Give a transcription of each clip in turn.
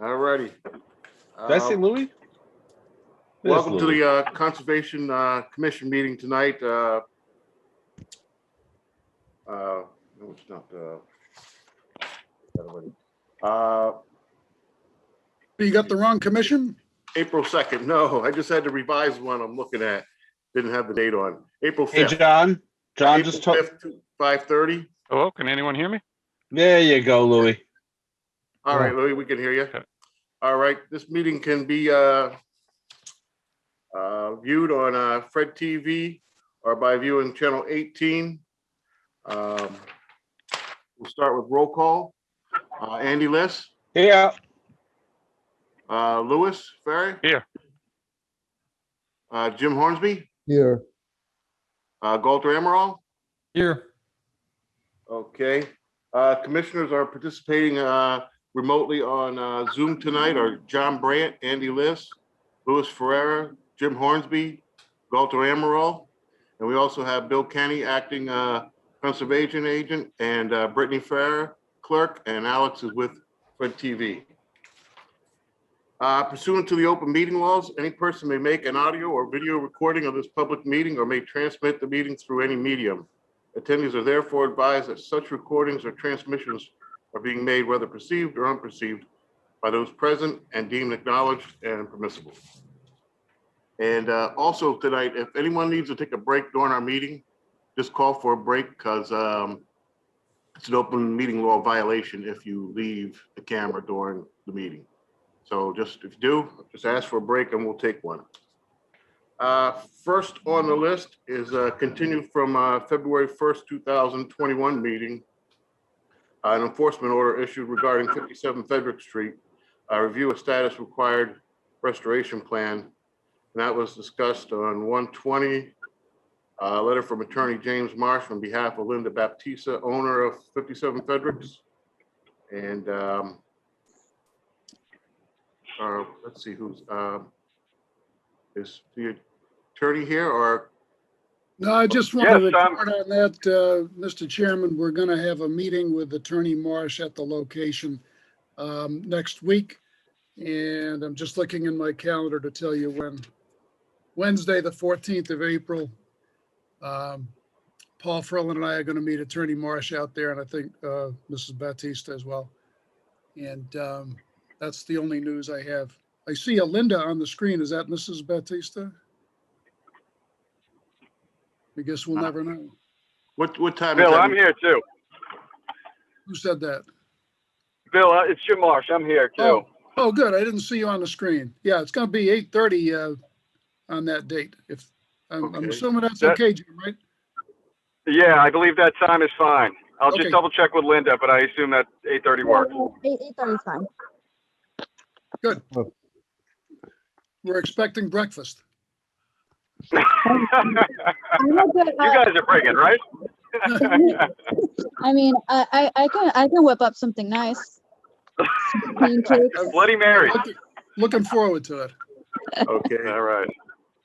All righty. Did I say Louis? Welcome to the Conservation Commission meeting tonight. No, it's not. You got the wrong commission? April 2nd. No, I just had to revise one I'm looking at. Didn't have the date on. April 5th. Hey, John. John April just told. 5th, 5:30. Hello, can anyone hear me? There you go, Louis. All right, Louis, we can hear you. Okay. All right, this meeting can be viewed on Fred TV or by viewing channel 18. We'll start with roll call. Andy Liss, Yeah. Louis Ferry. Here. Jim Hornsby, Here. Galter Emerald. Here. Okay. Commissioners are participating remotely on Zoom tonight are John Brandt, Andy Liss, Louis Ferreira, Jim Hornsby, Galter Emerald, and we also have Bill Kenny, acting conservation agent, and Brittany Ferrer, clerk, and Alex is with Fred TV. Pursuant to the open meeting laws, any person may make an audio or video recording of this public meeting or may transmit the meeting through any medium. Attendees are therefore advised that such recordings or transmissions are being made, whether perceived or unperceived, by those present and deemed acknowledged and permissible. And also tonight, if anyone needs to take a break during our meeting, just call for a break because it's an open meeting law violation if you leave the camera during the meeting. So just if you do, just ask for a break and we'll take one. First on the list is continued from February 1st, 2021 meeting. An enforcement order issued regarding 57 Frederick Street, review of status required restoration plan. And that was discussed on 120, letter from attorney James Marsh on behalf of Linda Baptista, owner of 57 Fredericks. And let's see who's, is the attorney here or? No, I just want to report on that, Mr. Chairman. We're going to have a meeting with Attorney Marsh at the location next week. And I'm just looking in my calendar to tell you when. Wednesday, the 14th of April. Paul Ferlin and I are going to meet Attorney Marsh out there, and I think Mrs. Batista as well. And that's the only news I have. I see a Linda on the screen. Is that Mrs. Batista? I guess we'll never know. What time? Bill, I'm here too. Who said that? Bill, it's Jim Marsh. I'm here too. Oh, good. I didn't see you on the screen. Yeah, it's going to be 8:30 on that date. If I'm assuming that's okay, Jim, right? Yeah, I believe that time is fine. I'll Okay. just double check with Linda, but I assume that 8:30 works. 8:30 is fine. Good. We're expecting breakfast. You guys are bringing, right? I mean, I can whip up something nice. Some pancakes. Bloody Mary. Looking forward to it. Okay, All right.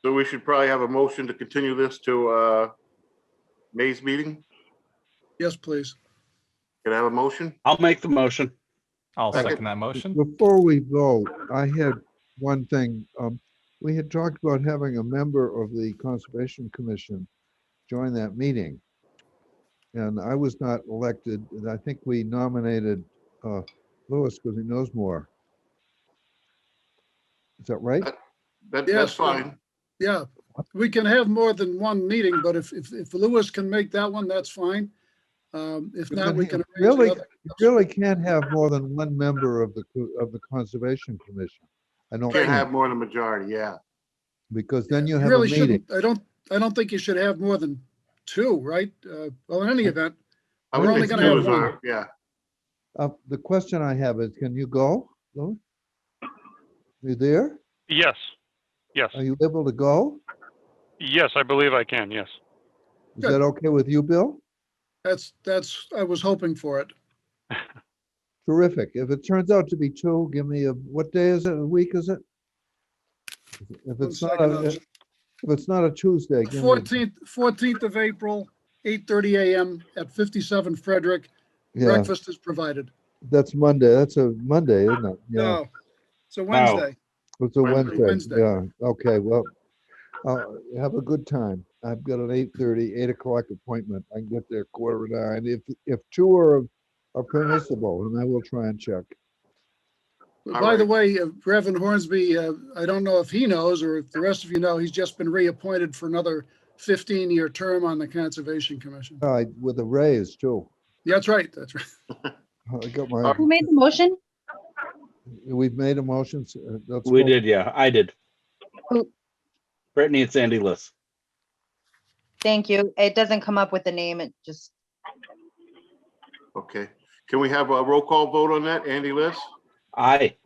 so we should probably have a motion to continue this to May's meeting. Yes, please. Can I have a motion? I'll make the motion. I'll Second. second that motion. Before we vote, I had one thing. We had talked about having a member of the Conservation Commission join that meeting. And I was not elected, and I think we nominated Louis because he knows more. Is that right? That's Yes, fine. Yeah, we can have more than one meeting, but if Lewis can make that one, that's fine. If not, we can arrange Really, another. you really can't have more than one member of the Conservation Commission. I don't Can't have think, more than a majority, yeah. because then you You have a really meeting. shouldn't. I don't think you should have more than two, right? Well, in any event, I We're would only think gonna two have is one. our- Yeah, The question I have is, can you go, Louis? You there? Yes. Yes. Are you able to go? Yes, I believe I can. Yes. Is Good. that okay with you, Bill? that's, I was hoping for it. Terrific. If it turns out to be two, give me what day is it? A week, is it? If One it's not second, if it's not a Tuesday, give me. 14th of April, 8:30 a.m. at 57 Frederick. Yeah, Breakfast is provided. that's Monday. That's a Monday, isn't it? Yeah. No, It's a Wednesday. It's a Wednesday. Wednesday, yeah, okay, well, have a good time. I've got an 8 o'clock appointment. I can get there 8:45. If two are permissible, then I will try and check. But All by the right. way, Reverend Hornsby, I don't know if he knows or if the rest of you know, he's just been reappointed for another 15-year term on the Conservation Commission. With a raise too. That's right, that's right. I got my, Who made the motion? we've made a motion. Let's We vote. did, yeah. I did. Who? Brittany and Sandy List. Thank you. It doesn't come up with the name. It just, Okay. Can we have a roll call vote on that? Andy Liss, Aye.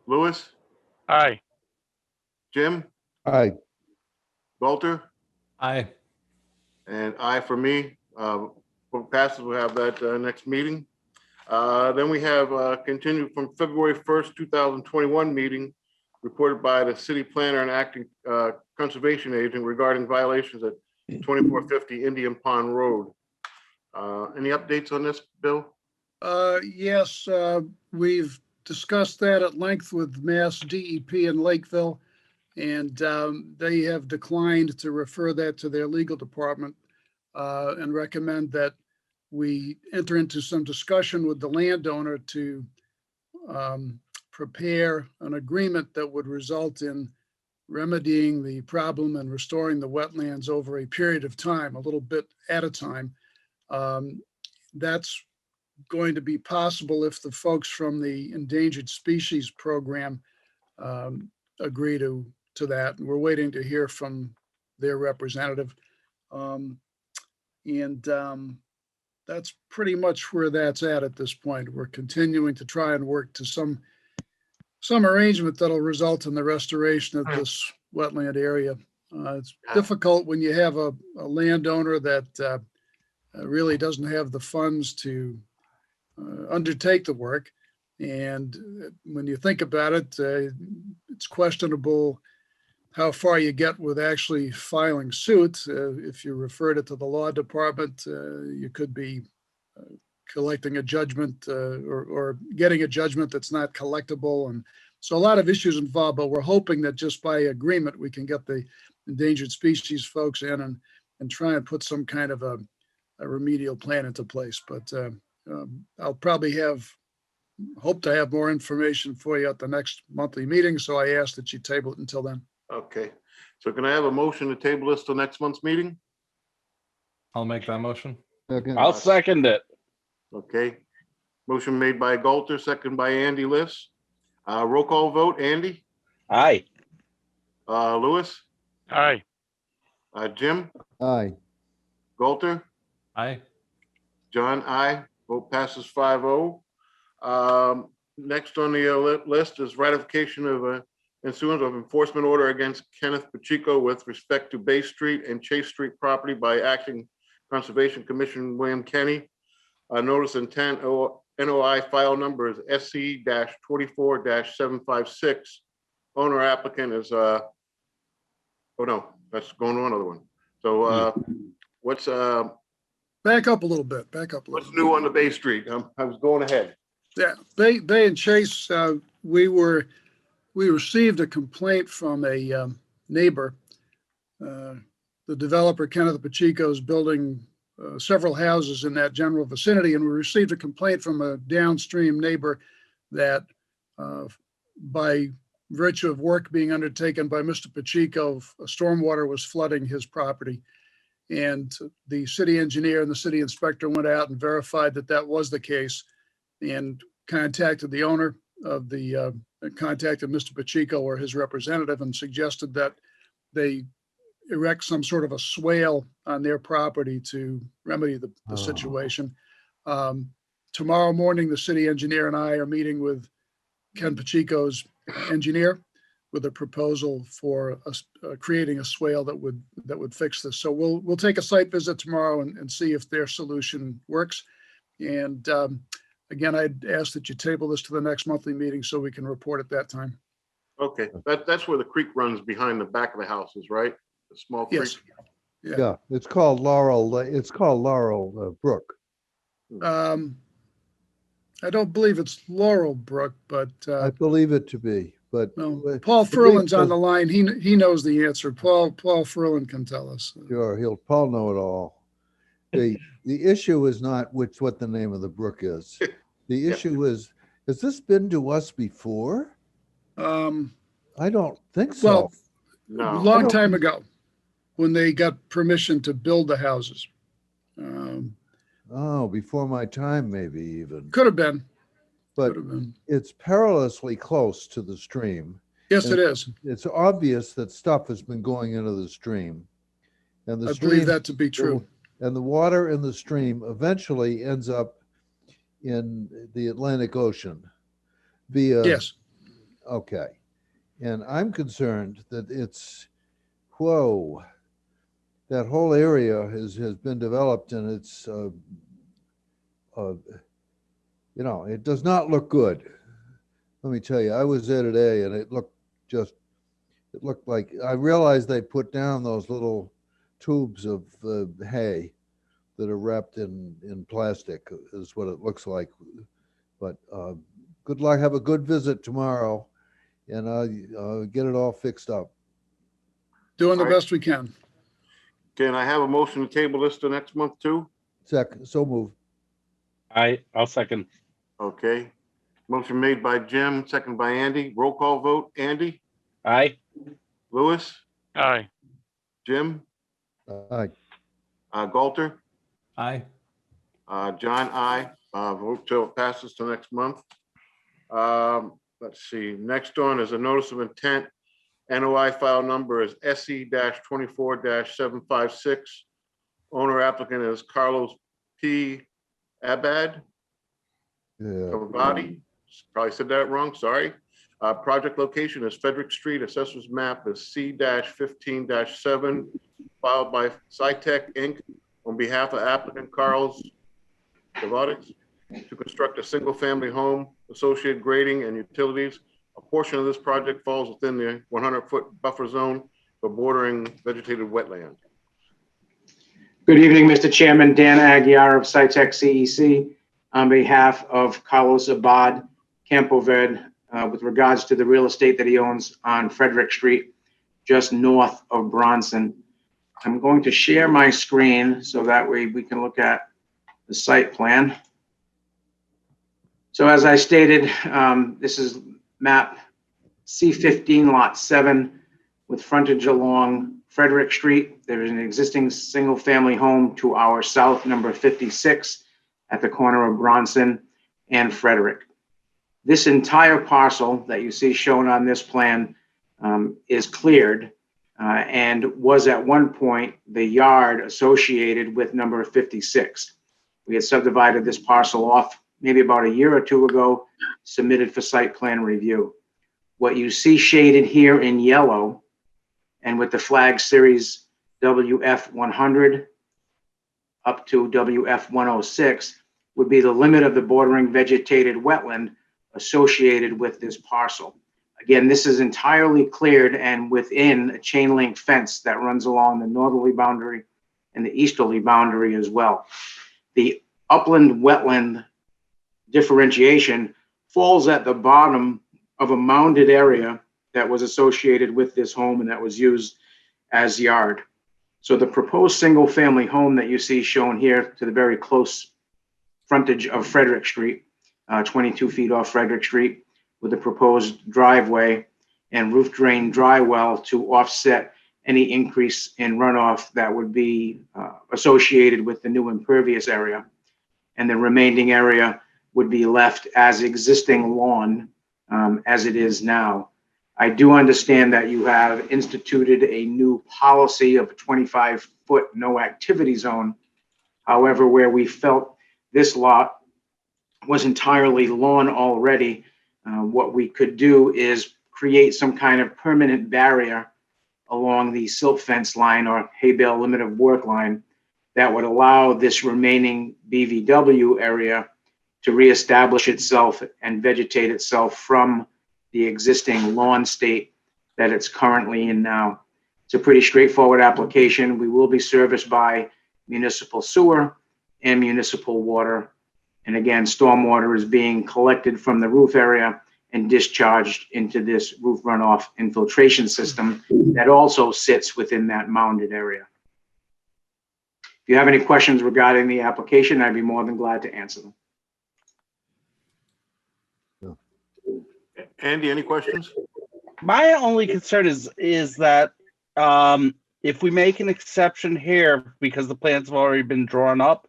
Louis, Aye. Jim, Aye, Walter, Aye. and I for me. Vote passes, we'll have that next meeting. Then we have continued from February 1st, 2021 meeting reported by the city planner and acting conservation agent regarding violations at 2450 Indian Pond Road. Any updates on this, Bill? Yes, we've discussed that at length with Mass DEP in Lakeville, and they have declined to refer that to their legal department and recommend that we enter into some discussion with the landowner to prepare an agreement that would result in remedying the problem and restoring the wetlands over a period of time, a little bit at a time. That's going to be possible if the folks from the Endangered Species Program agree to that. And we're waiting to hear from their representative. That's pretty much where that's at this point. We're continuing to try and work to some arrangement that'll result in the restoration of this wetland area. It's difficult when you have a landowner that really doesn't have the funds to undertake the work. And when you think about it, it's questionable how far you get with actually filing suit. If you referred it to the law department, you could be collecting a judgment or getting a judgment that's not collectible. And so a lot of issues involved, but we're hoping that just by agreement, we can get the endangered species folks in and try and put some kind of a remedial plan into place. But I'll probably hope to have more information for you at the next monthly meeting. So I ask that you table it until then. Okay. So can I have a motion to table this till next month's meeting? I'll make that motion. second, I'll second it. Okay. Motion made by Galter, second by Andy Liss. Roll call vote, Andy, Aye. Louis, Aye. Jim, aye, Galter, Aye. John, I. Vote passes 5-0. Next on the list is ratification of issuance of enforcement order against Kenneth Pacheco with respect to Bay Street and Chase Street property by Acting Conservation Commission William Kenny. Notice intent NOI file number is SC-24-756. Owner applicant is oh no, that's going on another one. So what's Back up a little bit, back up a little. what's new on the Bay Street? I was going ahead. Yeah, Bay and Chase, we received a complaint from a neighbor. The developer, Kenneth Pacheco, is building several houses in that general vicinity, and we received a complaint from a downstream neighbor that by virtue of work being undertaken by Mr. Pacheco, stormwater was flooding his property. And the city engineer and the city inspector went out and verified that that was the case and contacted the owner of the, contacted Mr. Pacheco or his representative and suggested that they erect some sort of a swale on their property to remedy the situation. Tomorrow morning, the city engineer and I are meeting with Ken Pacheco's engineer with a proposal for creating a swale that would fix this. So we'll take a site visit tomorrow and see if their solution works. And again, I'd ask that you table this to the next monthly meeting so we can report at that time. Okay, that's where the creek runs behind the back of the houses, right? The small creek. Yes. Yeah. yeah, it's called Laurel Brook. I I don't believe it's Laurel Brook, but, I believe it to be, but. no, Paul Furlan's on the line. He knows the answer. Paul Furlan can tell us. Sure, Paul know it all. The issue is not what the name of the brook is. The issue is, has this been to us before? I don't think so. Well, No. long time ago, when they got permission to build the houses. Oh, before my time, maybe even. Could have been. But Could have been. it's perilously close to the stream. Yes, And it is. It's obvious that stuff has been going into the stream. And the I stream, believe that to be true. and the water in the stream eventually ends up in the Atlantic Ocean via. Yes. Okay. And I'm concerned that that whole area has been developed and it's, it does not look good. Let me tell you, I was there today and it looked like, I realized they put down those little tubes of hay that are wrapped in plastic is what it looks like. But good luck, have a good visit tomorrow and get it all fixed up. Doing the All right. best we can. Can I have a motion to table this to next month too? So move. I'll second. Okay. Motion made by Jim, second by Andy. Roll call vote. Andy, Aye. Louis, Aye. Jim, Aye. Galter, Aye. John, I. Vote till it passes to next month. Let's see. Next on is a notice of intent. NOI file number is SE-24-756. Owner applicant is Carlos P. Abad. Yeah. Body. Probably said that wrong, sorry. Project location is Frederick Street, assessor's map is C-15-7, filed by SciTech Inc. on behalf of applicant Carlos Devotics to construct a single-family home, associated grading and utilities. A portion of this project falls within the 100-foot buffer zone for bordering vegetated wetland. Good evening, Mr. Chairman. Dan Aguirre of SciTech CEC on behalf of Carlos Abad Campoverde with regards to the real estate that he owns on Frederick Street, just north of Bronson. I'm going to share my screen so that way we can look at the site plan. So as I stated, this is map C15 lot 7 with frontage along Frederick Street. There is an existing single family home to our south, number 56, at the corner of Bronson and Frederick. This entire parcel that you see shown on this plan is cleared and was at one point the yard associated with number 56. We had subdivided this parcel off maybe about a year or two ago, submitted for site plan review. What you see shaded here in yellow and with the flag series WF100 up to WF106 would be the limit of the bordering vegetated wetland associated with this parcel. Again, this is entirely cleared and within a chain link fence that runs along the northerly boundary and the easterly boundary as well. The upland wetland differentiation falls at the bottom of a mounded area that was associated with this home and that was used as yard. So the proposed single family home that you see shown here to the very close frontage of Frederick Street, 22 feet off Frederick Street, with a proposed driveway and roof drain dry well to offset any increase in runoff that would be associated with the new impervious area. And the remaining area would be left as existing lawn as it is now. I do understand that you have instituted a new policy of a 25-foot no activity zone. However, where we felt this lot was entirely lawn already, what we could do is create some kind of permanent barrier along the silt fence line or hay bale limit of work line that would allow this remaining BVW area to reestablish itself and vegetate itself from the existing lawn state that it's currently in now. It's a pretty straightforward application. We will be serviced by municipal sewer and municipal water. And again, stormwater is being collected from the roof area and discharged into this roof runoff infiltration system that also sits within that mounded area. If you have any questions regarding the application, I'd be more than glad to answer them. Andy, any questions? My only concern is that if we make an exception here because the plans have already been drawn up,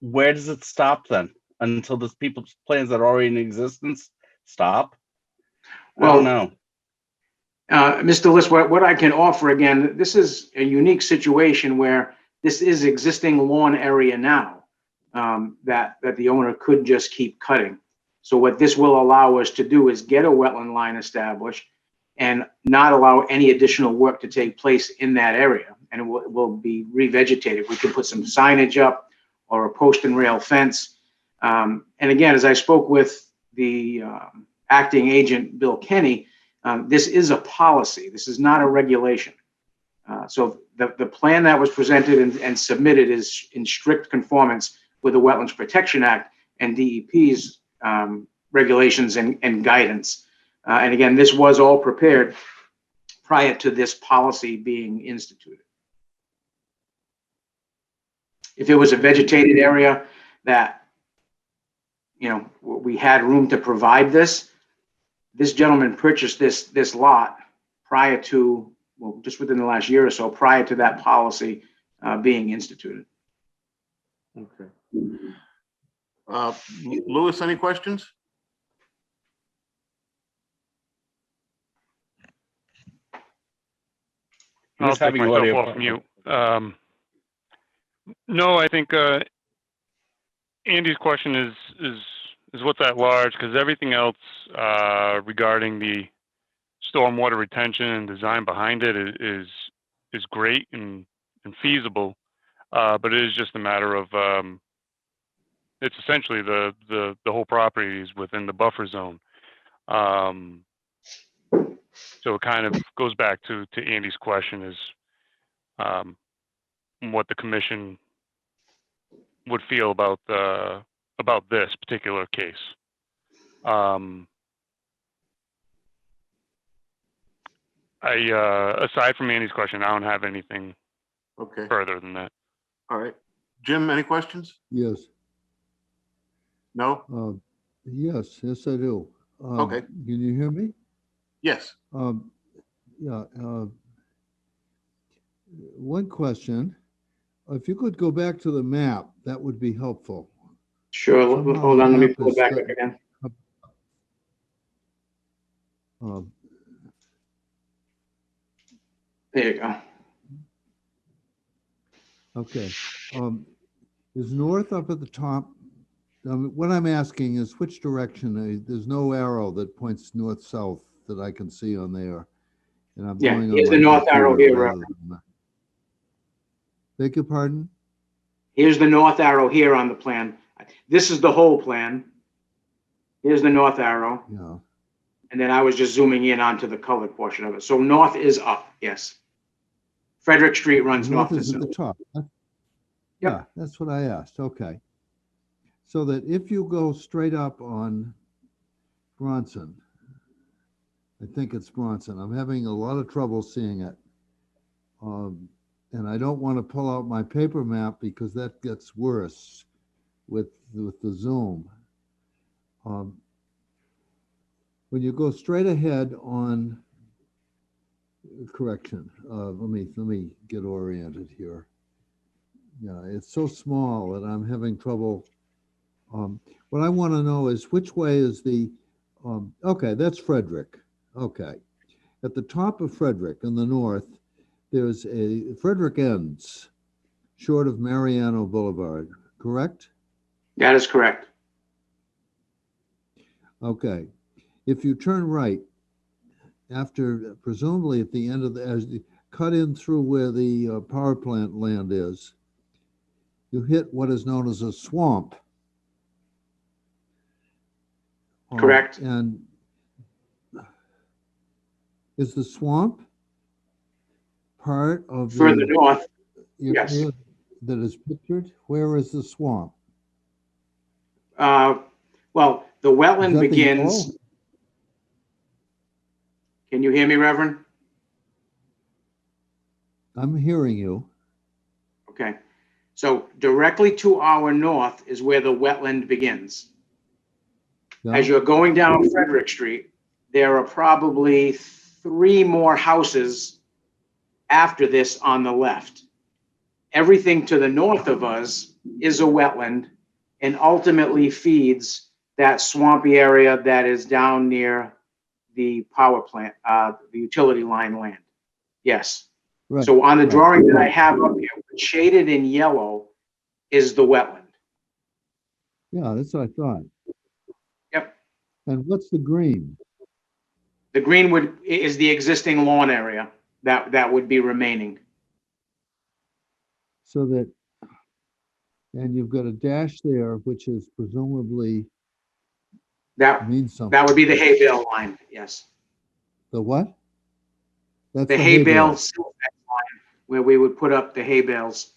where does it stop then? Until the people's plans that are already in existence stop? I don't know. Mr. List, what I can offer again, this is a unique situation where this is existing lawn area now that the owner could just keep cutting. So what this will allow us to do is get a wetland line established and not allow any additional work to take place in that area. And it will be revegetated. We can put some signage up or a post and rail fence. And again, as I spoke with the acting agent, Bill Kenny, this is a policy. This is not a regulation. So the plan that was presented and submitted is in strict conformance with the Wetlands Protection Act and DEP's regulations and guidance. And again, this was all prepared prior to this policy being instituted. If it was a vegetated area that, you know, we had room to provide this gentleman purchased this lot prior to, well, just within the last year or so, prior to that policy being instituted. Okay. Louis, any questions? I'll Just take having myself audio off mute. No, I think Andy's question is what's at large, because everything else regarding the stormwater retention and design behind it is great and feasible, but it is just a matter of it's essentially the whole property is within the buffer zone. So it kind of goes back to Andy's question is what the commission would feel about this particular case. Aside from Andy's question, I don't have anything Okay, further than that. all right. Jim, any questions? Yes, No? yes, I do. Okay. Can you hear me? Yes. Yeah. One question, if you could go back to the map, that would be helpful. Sure, Somehow hold on, let me map pull it is back got- up again. There you go. Okay. Is north up at the top? What I'm asking is which direction? There's no arrow that points north-south that I can see on there. And I'm Yeah, going on here's the my north arrow computer here, rather than- Beg your pardon? Here's the north arrow here on the plan. This is the whole plan. Here's the north arrow. Yeah. And then I was just zooming in onto the colored portion of it. So north is up, yes. Frederick Street runs north North to is at south. the top. Yeah, that's what I asked. Okay. So that if you go straight up on Bronson, I think it's Bronson. I'm having a lot of trouble seeing it. And I don't want to pull out my paper map because that gets worse with the zoom. When you go straight ahead on correction, let me get oriented here. Yeah, it's so small that I'm having trouble. What I want to know is which way is the, okay, that's Frederick. Okay. At the top of Frederick in the north, there's Frederick ends short of Mariano Boulevard, correct? That is correct. Okay. If you turn right, after presumably at the end of as you cut in through where the power plant land is, you hit what is known as a swamp. Correct. And is the swamp part of Further the north, area yes. that is pictured? Where is the swamp? Well, the Is wetland that the begins. yellow? Can you hear me, Reverend? I'm hearing you. Okay. So directly to our north is where the wetland begins. As Yeah? you're going down Frederick Street, there are probably 3 more houses after this on the left. Everything to the north of us is a wetland and ultimately feeds that swampy area that is down near the power plant, the utility line land. Yes. Right. So on the right. drawing that I have up here, shaded in yellow is the wetland. Yeah, that's what I thought. Yep. And what's the green? The green is the existing lawn area that would be remaining. So that, and you've got a dash there, which is presumably That means something. that would be the hay bale line. Yes. The what? That's The hay bale silt fence line where we would put up the hay bales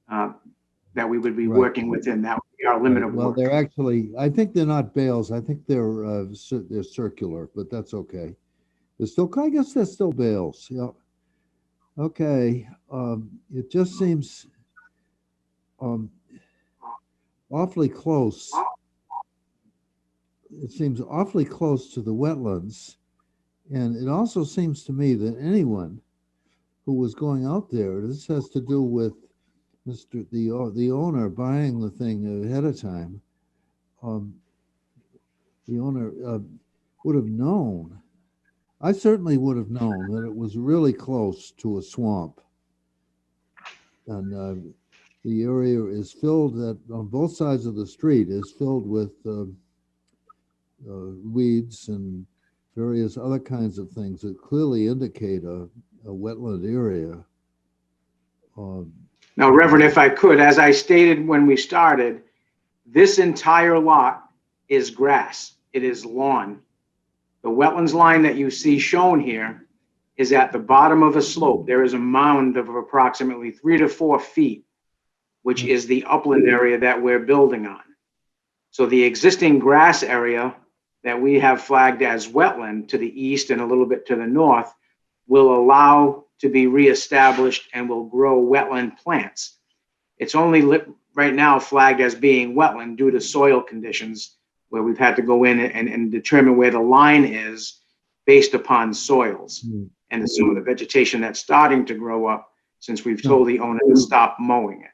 that we would be Right. working within. That would be our limit of Well, work. they're actually, I think they're not bales. I think they're circular, but that's okay. They're still, I guess they're still bales. Yeah. Okay. It just seems awfully close. It seems awfully close to the wetlands. And it also seems to me that anyone who was going out there, this has to do with the owner buying the thing ahead of time. The owner would have known. I certainly would have known that it was really close to a swamp. And the area is filled on both sides of the street is filled with weeds and various other kinds of things that clearly indicate a wetland area. Now, Reverend, if I could, as I stated when we started, this entire lot is grass. It is lawn. The wetlands line that you see shown here is at the bottom of a slope. There is a mound of approximately 3 to 4 feet, which is the upland area that we're building on. So the existing grass area that we have flagged as wetland to the east and a little bit to the north will allow to be reestablished and will grow wetland plants. It's only right now flagged as being wetland due to soil conditions where we've had to go in and determine where the line is based upon soils and some of the vegetation that's starting to grow up since we've told the owner to stop mowing it.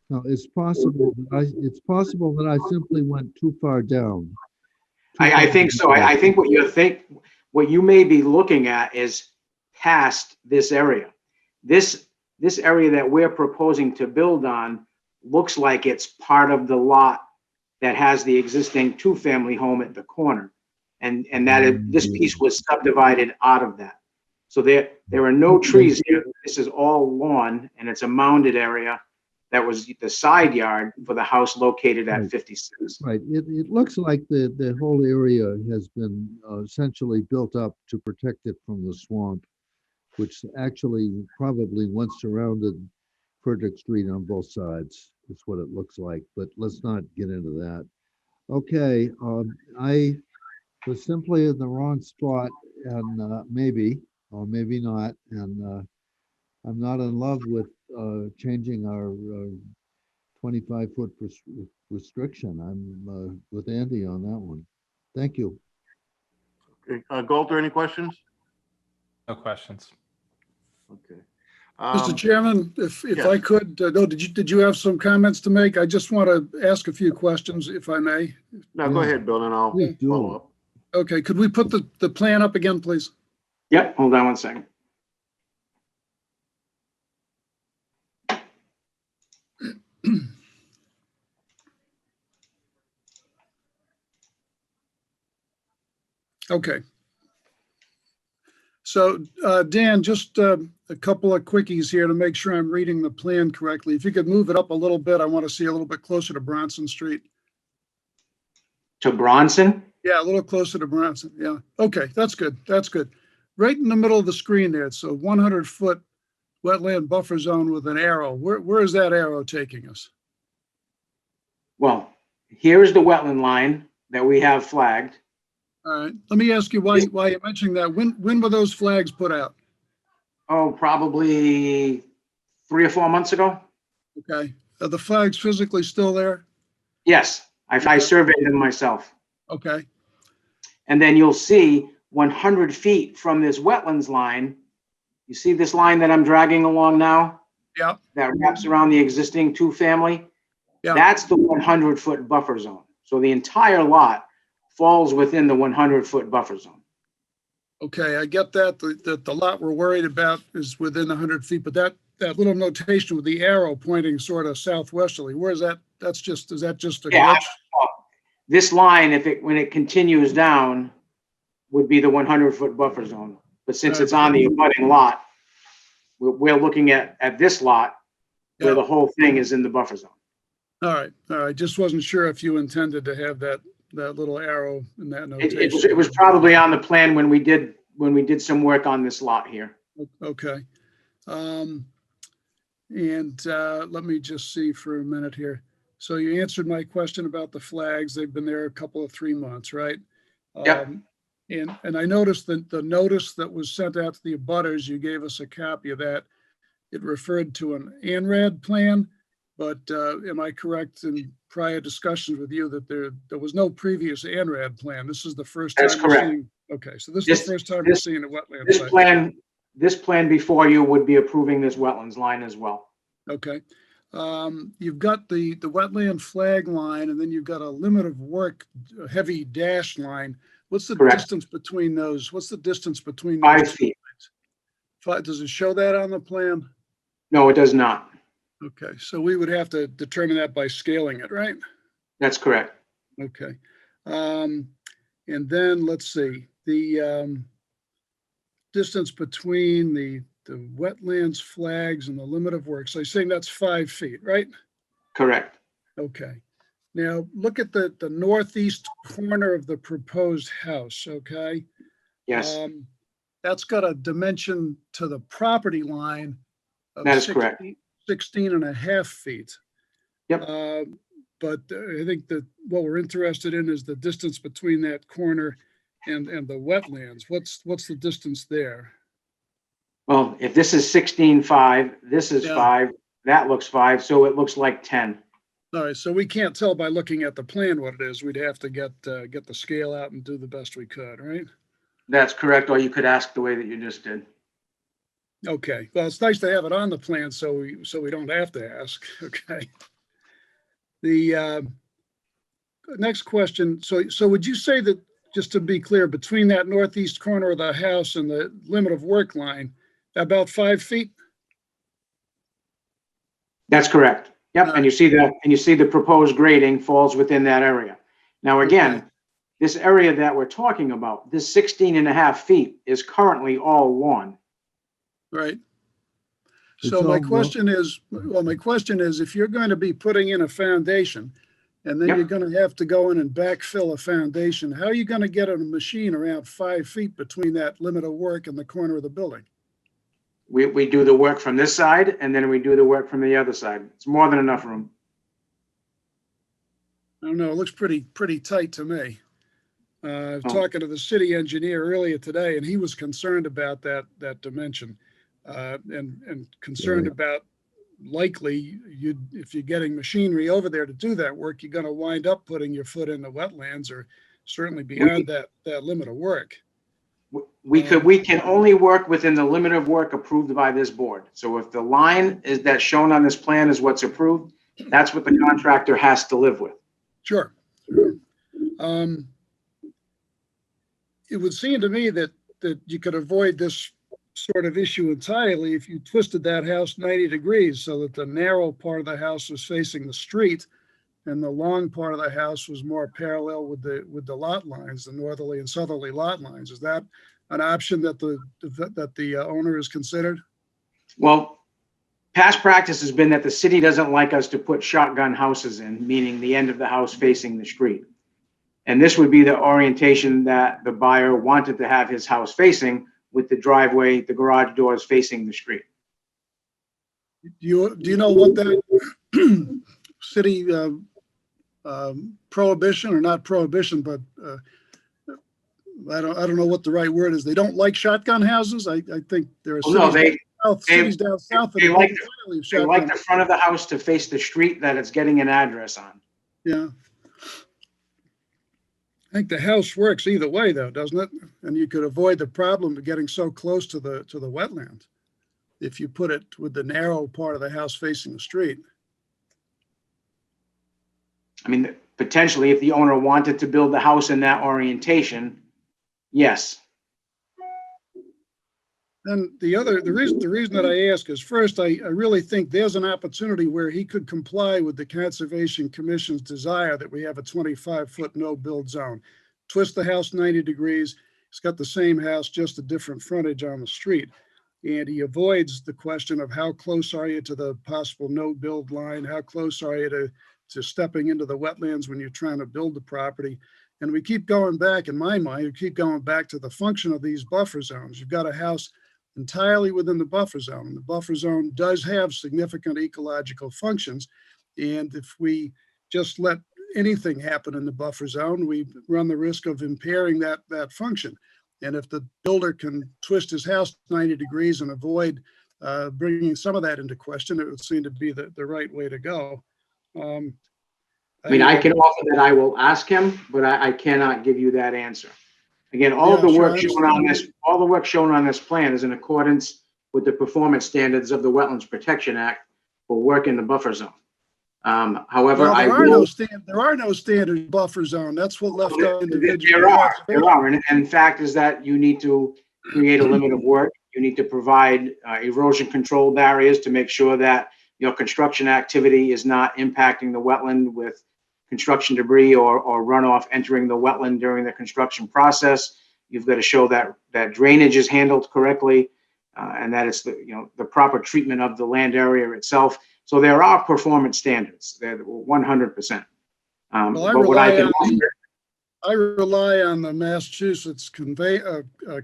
No, it's possible that I simply went too far down. I think so. I think what you may be looking at is past this area. This area that we're proposing to build on looks like it's part of the lot that has the existing 2-family home at the corner. And this piece was subdivided out of that. So there are no trees here. This is all lawn, and it's a mounded area that was the side yard for the house located at 56. Right. It looks like the whole area has been essentially built up to protect it from the swamp, which actually probably once surrounded Frederick Street on both sides. That's what it looks like, but let's not get into that. Okay, I was simply in the wrong spot, and maybe, or maybe not, and I'm not in love with changing our 25-foot restriction. I'm with Andy on that one. Thank you. Okay, Galter, any questions? No questions. Okay. Mr. Chairman, if yes. I could, no, did you have some comments to make? I just want to ask a few questions, if I may. No, go ahead, Bill, and I'll Please do. follow up. Okay, could we put the plan up again, please? Yep, hold on one second. Okay. So, Dan, just a couple of quickies here to make sure I'm reading the plan correctly. If you could move it up a little bit, I want to see a little bit closer to Bronson Street. To Bronson? Yeah, a little closer to Bronson. Yeah. Okay, that's good. That's good. Right in the middle of the screen there. It's a 100-foot wetland buffer zone with an arrow. Where is that arrow taking us? Well, here is the wetland line that we have flagged. All right, let me ask you why you're mentioning that. When were those flags put out? Oh, probably 3 or 4 months ago. Okay, are the flags physically still there? Yes, I surveyed them myself. Okay, And then you'll see 100 feet from this wetlands line. You see this line that I'm dragging along now? yeah, That wraps around the existing two-family? yeah. That's the 100-foot buffer zone. So the entire lot falls within the 100-foot buffer zone. Okay, I get that. The lot we're worried about is within 100 feet, but that little notation with the arrow pointing sort of southwesterly, where is that? Is that just a Yeah, glitch? this line, when it continues down, would be the 100-foot buffer zone. But since it's on the abutting lot, we're looking at this lot where Yeah. the whole thing is in the buffer zone. All right. Just wasn't sure if you intended to have that little arrow in that notation. It was probably on the plan when we did some work on this lot here. Okay. Let me just see for a minute here. So you answered my question about the flags. They've been there a couple of 3 months, right? Yep. And I noticed that the notice that was sent out to the abutters, you gave us a copy of that. It referred to an ANRAD plan, but am I correct in prior discussions with you that there was no previous ANRAD plan? This is the first time. That's correct. Okay, so this is the first time we're seeing a wetland This site. this plan before you would be approving this wetlands line as well. Okay. You've got the wetland flag line, and then you've got a limit of work heavy dash line. What's the Correct. distance between those? What's the distance between 5 those two feet. lines? Does it show that on the plan? No, it does not. Okay, so we would have to determine that by scaling it, right? That's correct. Okay. And then let's see, the distance between the wetlands flags and the limit of work. So you're saying that's 5 feet, right? Correct. Okay. Now look at the northeast corner of the proposed house, okay? Yes, That's got a dimension to the property line of that is correct. 16 and a half feet. Yep. But I think that what we're interested in is the distance between that corner and the wetlands. What's the distance there? Well, if this is 16.5, this is Yeah. 5, that looks 5, so it looks like 10. All right, so we can't tell by looking at the plan what it is. We'd have to get the scale out and do the best we could, right? That's correct, or you could ask the way that you just did. Okay, well, it's nice to have it on the plan so we don't have to ask, okay? The next question, so would you say that, just to be clear, between that northeast corner of the house and the limit of work line, about 5 feet? That's correct. Yep, and you see the proposed grading falls within that area. Now, again, Okay. this area that we're talking about, this 16 and a half feet is currently all lawn. Right. It's So my all question is, if you're going to be putting in a foundation, and then Yep. you're going to have to go in and backfill a foundation, how are you going to get a machine around 5 feet between that limit of work and the corner of the building? We do the work from this side, and then we do the work from the other side. It's more than enough room. I don't know, it looks pretty tight to me. Oh. Talking to the city engineer earlier today, and he was concerned about that dimension, and concerned Yeah. about likely if you're getting machinery over there to do that work, you're going to wind up putting your foot in the wetlands or certainly beyond that limit of work. We can only work within the limit of work approved by this board. So if the line is that's shown on this plan is what's approved, that's what the contractor has to live with. Sure. It would seem to me that you could avoid this sort of issue entirely if you twisted that house 90 degrees so that the narrow part of the house was facing the street and the long part of the house was more parallel with the lot lines, the northerly and southerly lot lines. Is that an option that the owner has considered? Well, past practice has been that the city doesn't like us to put shotgun houses in, meaning the end of the house facing the street. And this would be the orientation that the buyer wanted to have his house facing, with the driveway, the garage doors facing the street. Do you know what that city prohibition, or not prohibition, but I don't know what the right word is. They don't like shotgun houses. I think there are Oh, no, cities down south that they are like entirely They like shotgun. the front of the house to face the street that it's getting an address on. Yeah. I think the house works either way though, doesn't it? And you could avoid the problem of getting so close to the wetland if you put it with the narrow part of the house facing the street. I mean, potentially, if the owner wanted to build the house in that orientation, yes. And the reason that I ask is, first, I really think there's an opportunity where he could comply with the Conservation Commission's desire that we have a 25-foot no-build zone. Twist the house 90 degrees. It's got the same house, just a different frontage on the street. And he avoids the question of how close are you to the possible no-build line? How close are you to stepping into the wetlands when you're trying to build the property? And we keep going back, in my mind, we keep going back to the function of these buffer zones. You've got a house entirely within the buffer zone. And the buffer zone does have significant ecological functions. And if we just let anything happen in the buffer zone, we run the risk of impairing that function. And if the builder can twist his house 90 degrees and avoid bringing some of that into question, it would seem to be the right way to go. I mean, I can offer that I will ask him, but I cannot give you that answer. Again, all of the work shown on this plan is in accordance with the performance standards of the Wetlands Protection Act for work in the buffer zone. However, there are no standard buffer zone. That's what left our individual. There are, and fact is that you need to create a limit of work. You need to provide erosion control barriers to make sure that your construction activity is not impacting the wetland with construction debris or runoff entering the wetland during the construction process. You've got to show that drainage is handled correctly, and that it's the proper treatment of the land area itself. So there are performance standards. They're 100%. I rely on the Massachusetts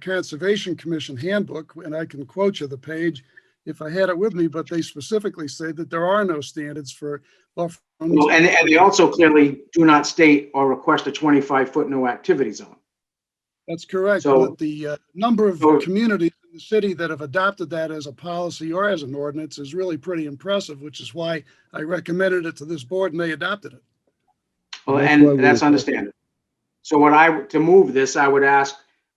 Conservation Commission handbook, and I can quote you the page if I had it with me, but they specifically say that there are no standards for buffer. Well, and they also clearly do not state or request a 25-foot no activity zone. That's correct. So, but the number of communities in the city that have adopted that as a policy or as an ordinance is really pretty impressive, which is why I recommended it to this board and they adopted it. Well, and that's understandable. So to move this, I would ask,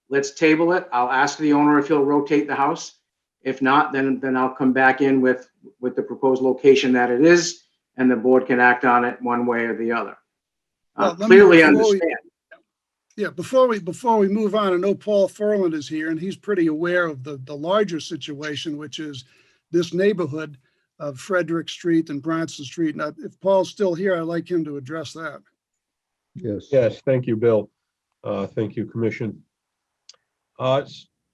let's table it. I'll ask the owner if he'll rotate the house. If not, then I'll come back in with the proposed location that it is, and the board can act on it one way or the other. Clearly understand. Before we move on, I know Paul Furland is here, and he's pretty aware of the larger situation, which is this neighborhood of Frederick Street and Bronson Street. Now, if Paul's still here, I'd like him to address that. Yes, thank you, Bill. Thank you, Commission.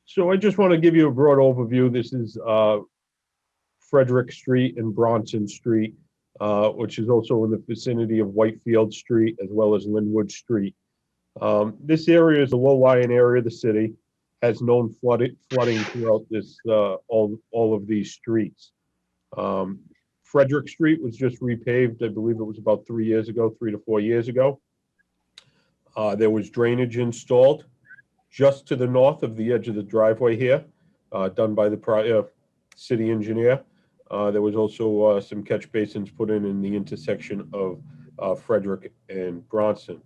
So I just want to give you a broad overview. This is Frederick Street and Bronson Street, which is also in the vicinity of Whitefield Street as well as Linwood Street. This area is a low-lying area of the city, has known flooding throughout this all of these streets. Frederick Street was just repaved. I believe it was about 3 to 4 years ago. There was drainage installed just to the north of the edge of the driveway here, done by the prior city engineer. There was also some catch basins put in the intersection of Frederick and Bronson.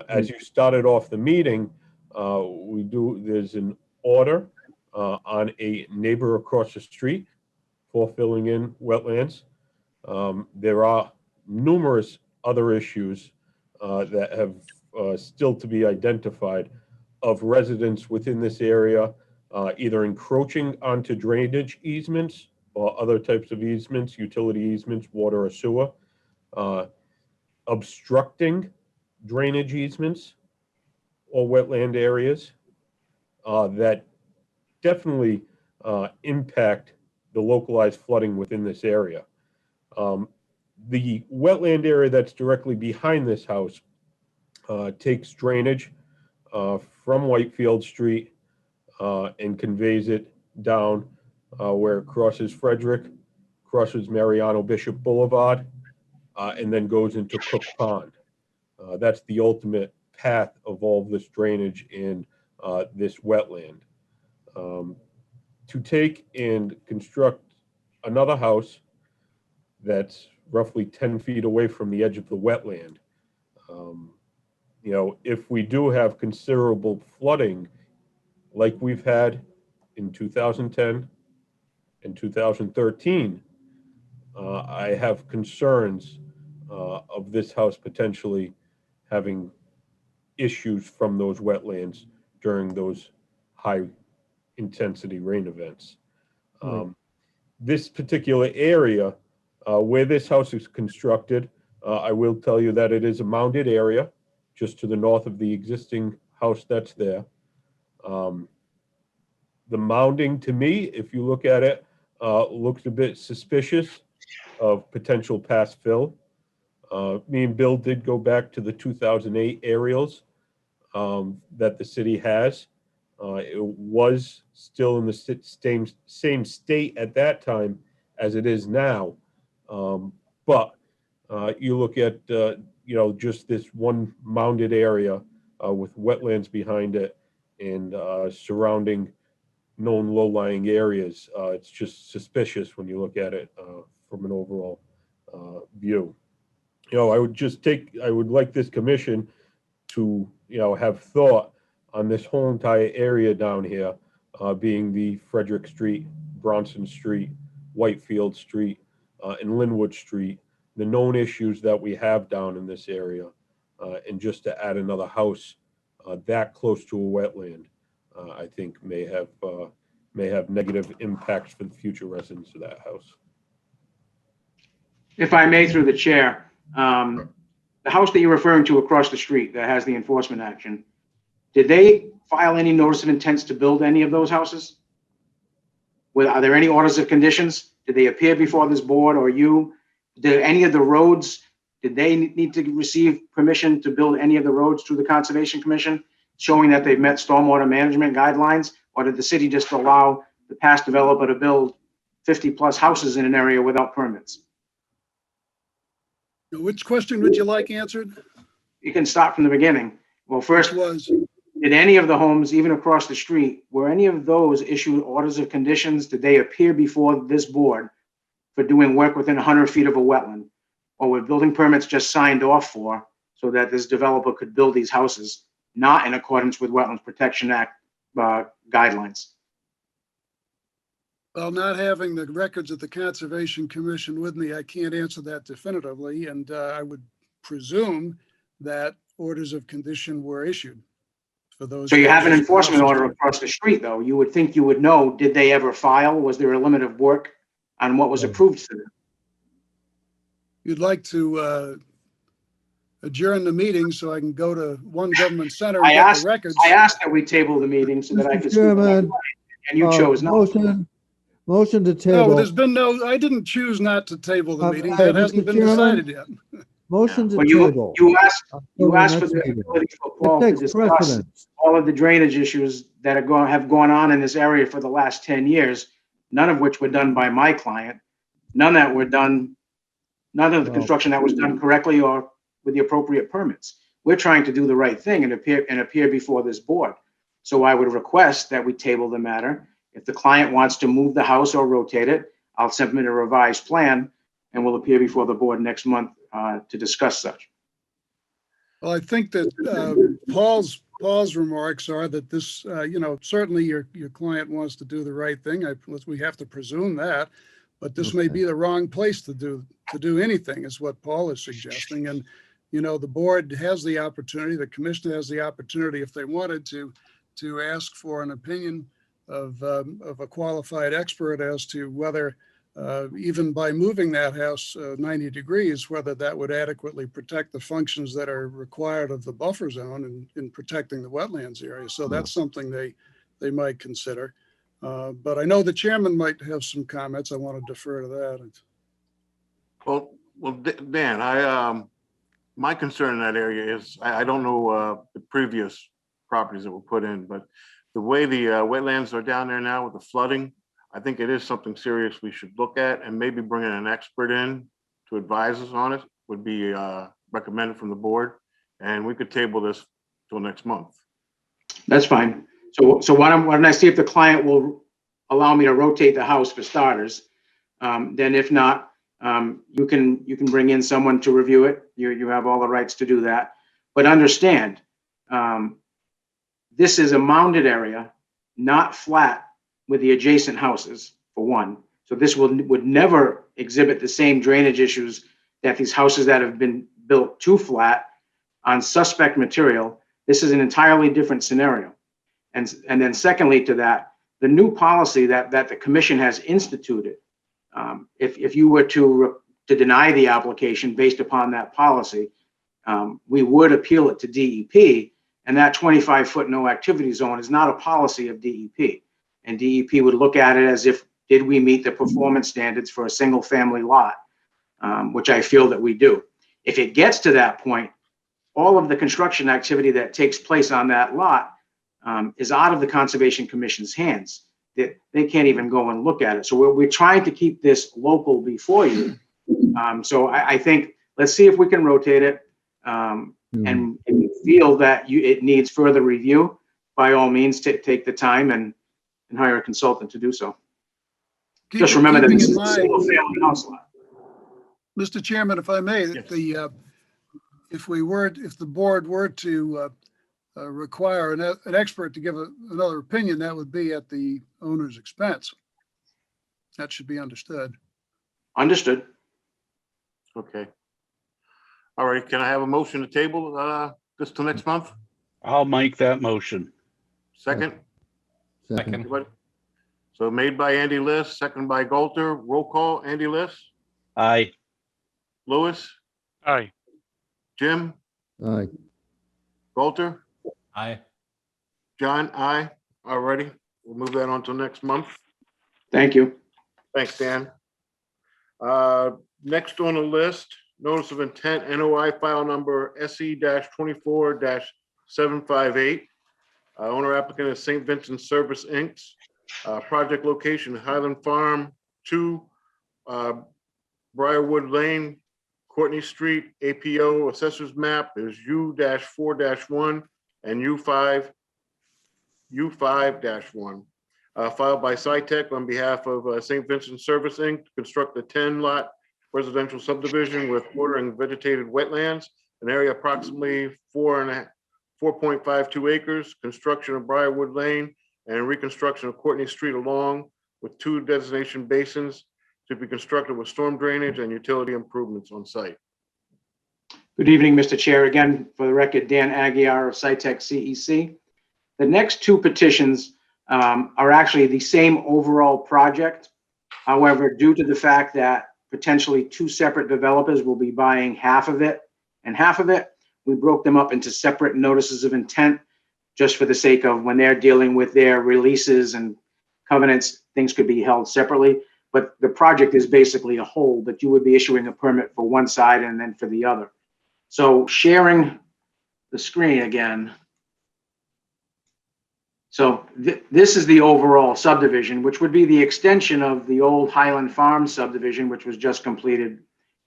As you started off the meeting, there's an order on a neighbor across the street for filling in wetlands. There are numerous other issues that have still to be identified of residents within this area, either encroaching onto drainage easements or other types of easements, utility easements, water or sewer, obstructing drainage easements or wetland areas that definitely impact the localized flooding within this area. The wetland area that's directly behind this house takes drainage from Whitefield Street and conveys it down where it crosses Frederick, crosses Mariano Bishop Boulevard, and then goes into Cook Pond. That's the ultimate path of all this drainage in this wetland. To take and construct another house that's roughly 10 feet away from the edge of the wetland. If we do have considerable flooding like we've had in 2010 and 2013, I have concerns of this house potentially having issues from those wetlands during those high intensity rain events. This particular area where this house is constructed, I will tell you that it is a mounded area just to the north of the existing house that's there. The mounding, to me, if you look at it, looks a bit suspicious of potential past fill. Me and Bill did go back to the 2008 aerials that the city has. It was still in the same state at that time as it is now. But you look at, just this one mounded area with wetlands behind it and surrounding known low-lying areas. It's just suspicious when you look at it from an overall view. I would like this commission to, have thought on this whole entire area down here, being the Frederick Street, Bronson Street, Whitefield Street, and Linwood Street, the known issues that we have down in this area, and just to add another house that close to a wetland, I think may have negative impacts for the future residents of that house. If I may, through the chair, the house that you're referring to across the street that has the enforcement action, did they file any notice of intents to build any of those houses? Are there any orders of conditions? Did they appear before this board or you? Did any of the roads, did they need to receive permission to build any of the roads through the Conservation Commission, showing that they've met stormwater management guidelines? Or did the city just allow the past developer to build 50+ houses in an area without permits? Which question would you like answered? You can start from the beginning. Well, first, Was, did any of the homes, even across the street, were any of those issued orders of conditions? Did they appear before this board for doing work within 100 feet of a wetland? Or were building permits just signed off for so that this developer could build these houses, not in accordance with Wetlands Protection Act guidelines? well, not having the records of the Conservation Commission with me, I can't answer that definitively, and I would presume that orders of condition were issued for those. So you have an houses enforcement across the order street. across the street, though. You would think you would know, did they ever file? Was there a limit of work on what was approved to them? You'd like to adjourn the meeting so I can go to One Government Center I and get asked, the records. I asked that we table the meeting so that I Mr. could speak on Chairman, it, and you chose not to. Motion to No, table. there's been no, I didn't choose not to table the meeting. Mr. That hasn't been Chairman? decided yet. Motion to Well, table. you asked until the for next the meeting. ability for That Paul to takes discuss precedence. all of the drainage issues that have gone on in this area for the last 10 years, none of which were done by my client, none of the Well- construction that was done correctly or with the appropriate permits. We're trying to do the right thing and appear before this board. So I would request that we table the matter. If the client wants to move the house or rotate it, I'll submit a revised plan and we'll appear before the board next month to discuss such. Well, I think that Paul's remarks are that this, certainly your client wants to do the right thing. We have to presume that, but this may Okay. be the wrong place to do anything, is what Paul is suggesting. And, the board has the opportunity, the commission has the opportunity, if they wanted to ask for an opinion of a qualified expert as to whether, even by moving that house 90 degrees, whether that would adequately protect the functions that are required of the buffer zone in protecting the wetlands area. So that's something they might consider. But I know the chairman might have some comments. I want to defer to that. Well, Dan, my concern in that area is, I don't know the previous properties that were put in, but the way the wetlands are down there now with the flooding, I think it is something serious we should look at, and maybe bringing an expert in to advise us on it would be recommended from the board. And we could table this till next month. That's fine. So why don't I see if the client will allow me to rotate the house for starters? Then if not, you can bring in someone to review it. You have all the rights to do that. But understand, this is a mounded area, not flat with the adjacent houses, for one. So this would never exhibit the same drainage issues that these houses that have been built too flat on suspect material. This is an entirely different scenario. And then secondly to that, the new policy that the commission has instituted, if you were to deny the application based upon that policy, we would appeal it to DEP, and that 25-foot no activity zone is not a policy of DEP. And DEP would look at it as if, did we meet the performance standards for a single family lot, which I feel that we do. If it gets to that point, all of the construction activity that takes place on that lot is out of the Conservation Commission's hands. They can't even go and look at it. So we're trying to keep this local before you. So I think, let's see if we can rotate it. And if you feel that it needs further review, by all means, take the time and hire a consultant to do so. Just remember that this is a single family house lot. Mr. Chairman, if I may, Yes. if the board were to require an expert to give another opinion, that would be at the owner's expense. That should be understood. Understood. Okay. All right, can I have a motion to table this till next month? I'll make that motion. Second? Second. Anybody? So made by Andy List, second by Golter. Roll call, Andy List, Aye. Louis, Aye. Jim, Aye. Golter, Aye. John, aye. All righty, we'll move that on till next month. Thank you. Thanks, Dan. Next on the list, notice of intent, NOI file number SE-24-758. Owner applicant is St. Vincent Service Inc. Project location Highland Farm 2, Briarwood Lane, Courtney Street. APO assessor's map is U-4-1 and U5-1. Filed by SciTech on behalf of St. Vincent Service Inc. to construct a 10-lot residential subdivision with bordering vegetated wetlands, an area approximately 4.52 acres, construction of Briarwood Lane and reconstruction of Courtney Street along with 2 designation basins to be constructed with storm drainage and utility improvements on site. Good evening, Mr. Chair. Again, for the record, Dan Aguirre of SciTech CEC. The next 2 petitions are actually the same overall project. However, due to the fact that potentially 2 separate developers will be buying half of it and half of it, we broke them up into separate notices of intent, just for the sake of when they're dealing with their releases and covenants, things could be held separately. But the project is basically a whole, but you would be issuing a permit for one side and then for the other. So sharing the screen again. So this is the overall subdivision, which would be the extension of the old Highland Farm subdivision, which was just completed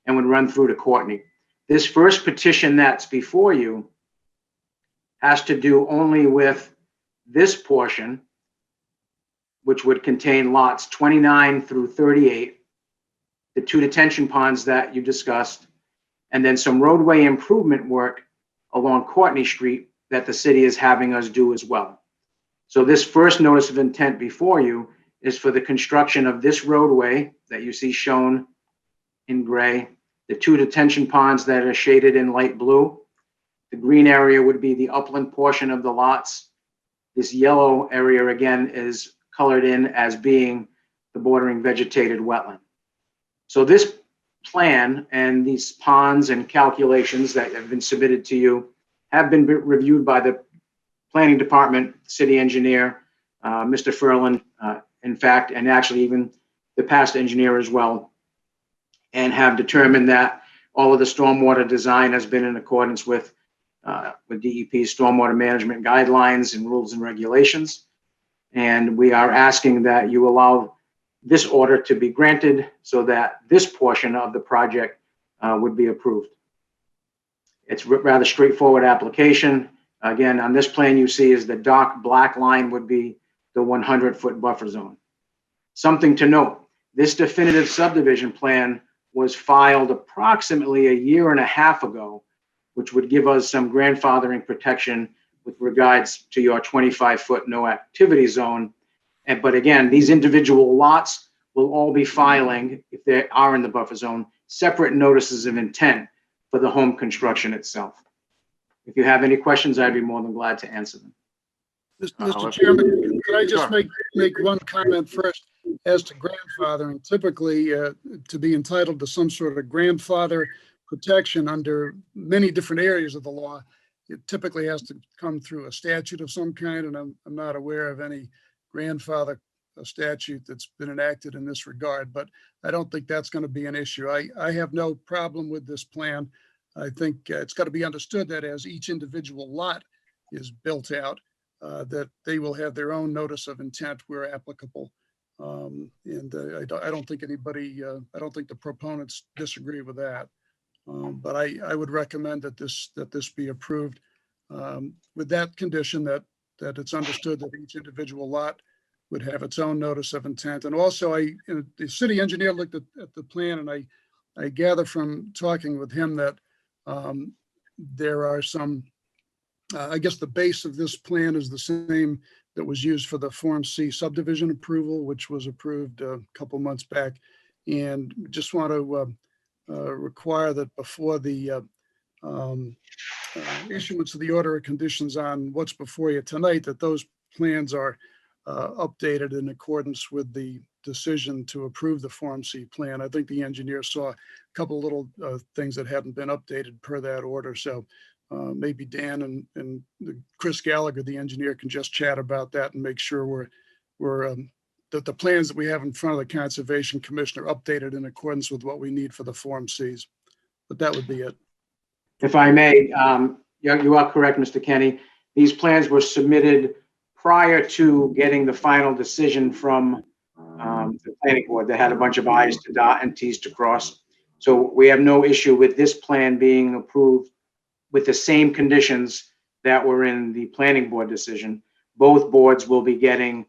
and would run through to Courtney. This first petition that's before you has to do only with this portion, which would contain lots 29 through 38, the 2 detention ponds that you discussed, and then some roadway improvement work along Courtney Street that the city is having us do as well. So this first notice of intent before you is for the construction of this roadway that you see shown in gray, the 2 detention ponds that are shaded in light blue. The green area would be the upland portion of the lots. This yellow area again is colored in as being the bordering vegetated wetland. So this plan and these ponds and calculations that have been submitted to you have been reviewed by the planning department, city engineer, Mr. Furlan, in fact, and actually even the past engineer as well, and have determined that all of the stormwater design has been in accordance with DEP's stormwater management guidelines and rules and regulations. And we are asking that you allow this order to be granted so that this portion of the project would be approved. It's rather straightforward application. Again, on this plan you see is the dark black line would be the 100-foot buffer zone. Something to note, this definitive subdivision plan was filed approximately a year and a half ago, which would give us some grandfathering protection with regards to your 25-foot no activity zone. But again, these individual lots will all be filing, if they are in the buffer zone, separate notices of intent for the home construction itself. If you have any questions, I'd be more than glad to answer them. Mr. Chairman, could I just make one comment first as to grandfathering? Typically, to be entitled to some sort of grandfather protection under many different areas of the law, it typically has to come through a statute of some kind, and I'm not aware of any grandfather statute that's been enacted in this regard, but I don't think that's going to be an issue. I have no problem with this plan. I think it's got to be understood that as each individual lot is built out, that they will have their own notice of intent where applicable. I don't think anybody, I don't think the proponents disagree with that. But I would recommend that this be approved with that condition that it's understood that each individual lot would have its own notice of intent. And also, the city engineer looked at the plan, and I gather from talking with him that there are some, I guess the base of this plan is the same that was used for the Form C subdivision approval, which was approved a couple months back. And just want to require that before the issuance of the order of conditions on what's before you tonight, that those plans are updated in accordance with the decision to approve the Form C plan. I think the engineer saw a couple little things that hadn't been updated per that order. So maybe Dan and Chris Gallagher, the engineer, can just chat about that and make sure that the plans that we have in front of the Conservation Commission are updated in accordance with what we need for the Form Cs. But that would be it. If I may, you are correct, Mr. Kenny. These plans were submitted prior to getting the final decision from the planning board. They had a bunch of I's to dot and T's to cross. So we have no issue with this plan being approved with the same conditions that were in the planning board decision. Both boards will be getting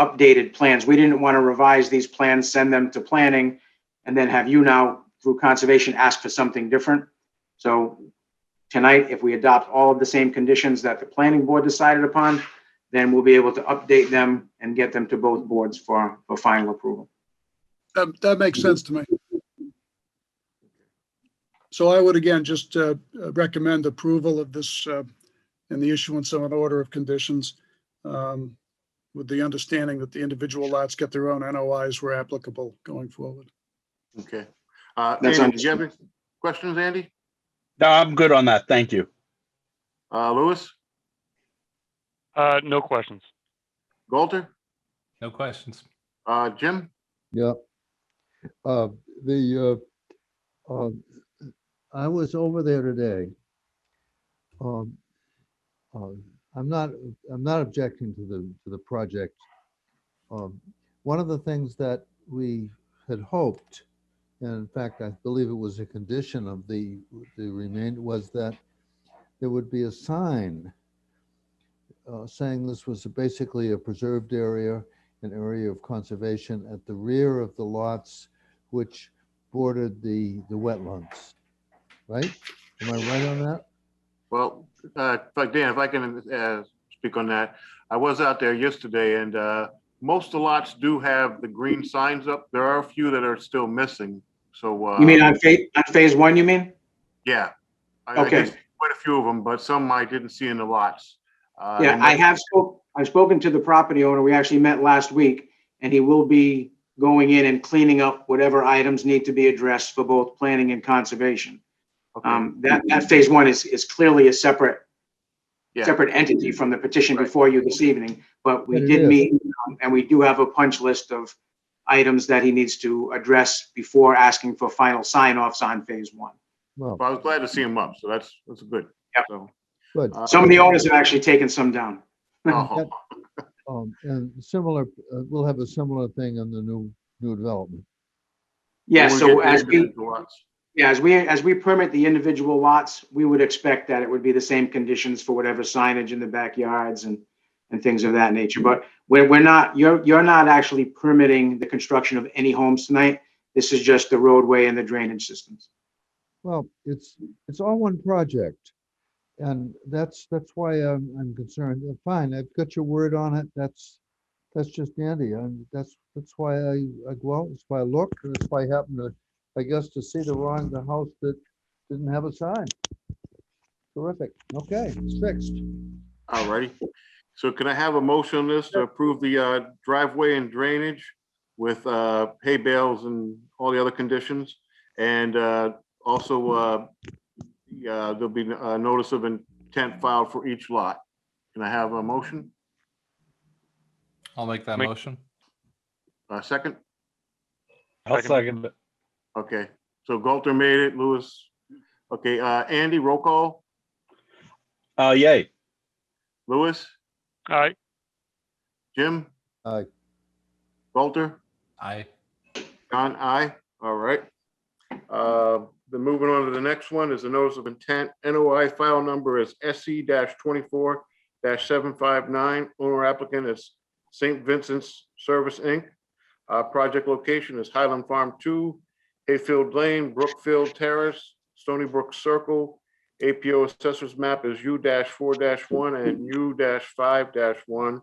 updated plans. We didn't want to revise these plans, send them to planning, and then have you now, through conservation, ask for something different. So tonight, if we adopt all of the same conditions that the planning board decided upon, then we'll be able to update them and get them to both boards for final approval. That makes sense to me. So I would again just recommend approval of this and the issuance of an order of conditions with the understanding that the individual lots get their own NOIs where applicable going forward. Okay. That's Andy, do you have any questions, Andy? No, I'm good on that. Thank you. Louis? No questions. Galter? No questions. Jim? Yeah. I was over there today. I'm not objecting to the project. One of the things that we had hoped, and in fact, I believe it was a condition of the remainder, was that there would be a sign saying this was basically a preserved area, an area of conservation at the rear of the lots which bordered the wetlands, right? Am I right on that? Well, Dan, if I can speak on that. I was out there yesterday, and most of the lots do have the green signs up. There are a few that are still missing. So You mean on phase one, you mean? Yeah. Okay. I guess quite a few of them, but some I didn't see in the lots. Yeah, I've spoken to the property owner. We actually met last week, and he will be going in and cleaning up whatever items need to be addressed for both planning and conservation. Okay. That phase one is clearly a separate Yeah. entity from the petition Right. before you this evening, but we But it did is. meet, and we do have a punch list of items that he needs to address before asking for final sign-offs on phase one. Well, Well, I was glad to see them up, so that's good. Yep. So, good. Some of the owners have actually taken some down. oh, And similar, we'll have a similar thing on the new development. Yeah, we'll so get as into we, the lots. Yeah, as we permit the individual lots, we would expect that it would be the same conditions for whatever signage in the backyards and things of that nature. But we're not, you're not actually permitting the construction of any homes tonight. This is just the roadway and the drainage systems. Well, it's all one project. And that's why I'm concerned. Fine, I've got your word on it. That's just dandy. And that's why I go out, that's why I look, and that's why I happen to, I guess, to see the house that didn't have a sign. Terrific. Okay, it's fixed. All righty. So can I have a motion on this to approve the driveway and drainage with hay bales and all the other conditions? And also there'll be a notice of intent filed for each lot. Can I have a motion? I'll make that motion. Second? I'll second it. Okay, so Galter made it, Lewis. Okay, Andy, roll call. Yay. Lewis, Aye. Jim, Aye. Galter, Aye. John, aye. All right. Then moving on to the next one is a notice of intent. NOI file number is SC-24-759. Owner applicant is St. Vincent's Service, Inc. Project location is Highland Farm 2, Hayfield Lane, Brookfield Terrace, Stony Brook Circle. APO assessors map is U-4-1 and U-5-1.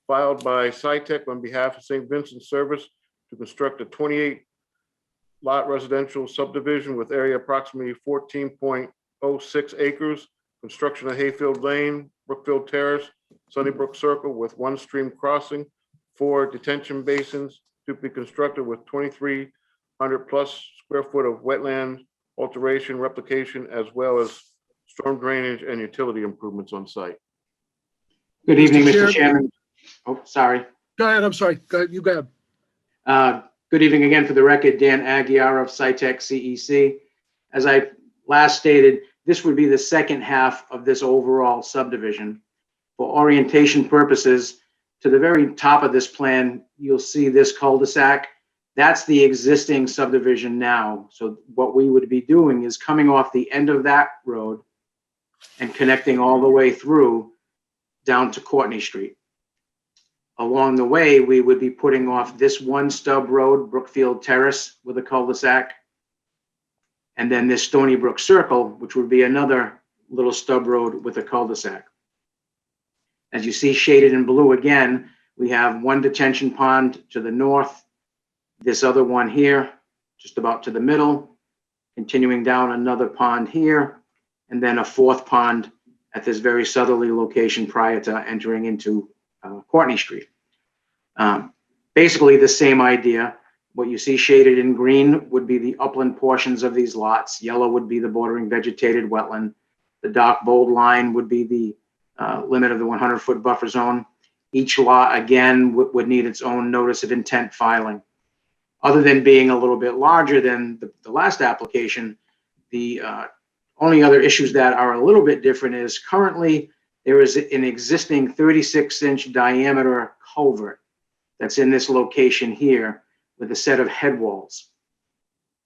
Filed by SciTech on behalf of St. Vincent's Service to construct a 28 lot residential subdivision with area approximately 14.06 acres. Construction of Hayfield Lane, Brookfield Terrace, Sunnybrook Circle with one stream crossing, 4 detention basins to be constructed with 2,300 plus square foot of wetland alteration, replication, as well as storm drainage and utility improvements on site. Good evening, Mr. Mr. Chairman. Oh, sorry. Go ahead, I'm sorry. Go ahead, you go ahead. Good evening again. For the record, Dan Aguirre of SciTech CEC. As I last stated, this would be the second half of this overall subdivision. For orientation purposes, to the very top of this plan, you'll see this cul-de-sac. That's the existing subdivision now. So what we would be doing is coming off the end of that road and connecting all the way through down to Courtney Street. Along the way, we would be putting off this one stub road, Brookfield Terrace, with a cul-de-sac, and then this Stony Brook Circle, which would be another little stub road with a cul-de-sac. As you see shaded in blue again, we have one detention pond to the north, this other one here, just about to the middle, continuing down another pond here, and then a fourth pond at this very southerly location prior to entering into Courtney Street. Basically the same idea. What you see shaded in green would be the upland portions of these lots. Yellow would be the bordering vegetated wetland. The dark bold line would be the limit of the 100-foot buffer zone. Each lot, again, would need its own notice of intent filing. Other than being a little bit larger than the last application, the only other issues that are a little bit different is currently there is an existing 36-inch diameter culvert that's in this location here with a set of head walls.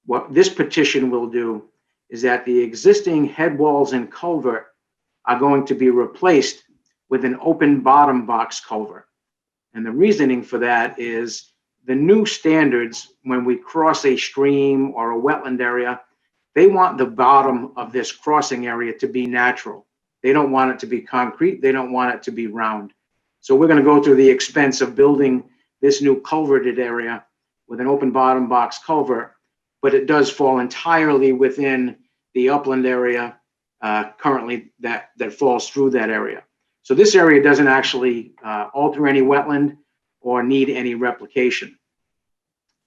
What this petition will do is that the existing head walls and culvert are going to be replaced with an open bottom box culvert. And the reasoning for that is the new standards, when we cross a stream or a wetland area, they want the bottom of this crossing area to be natural. They don't want it to be concrete. They don't want it to be round. So we're going to go through the expense of building this new culverted area with an open bottom box culvert, but it does fall entirely within the upland area currently that falls through that area. So this area doesn't actually alter any wetland or need any replication.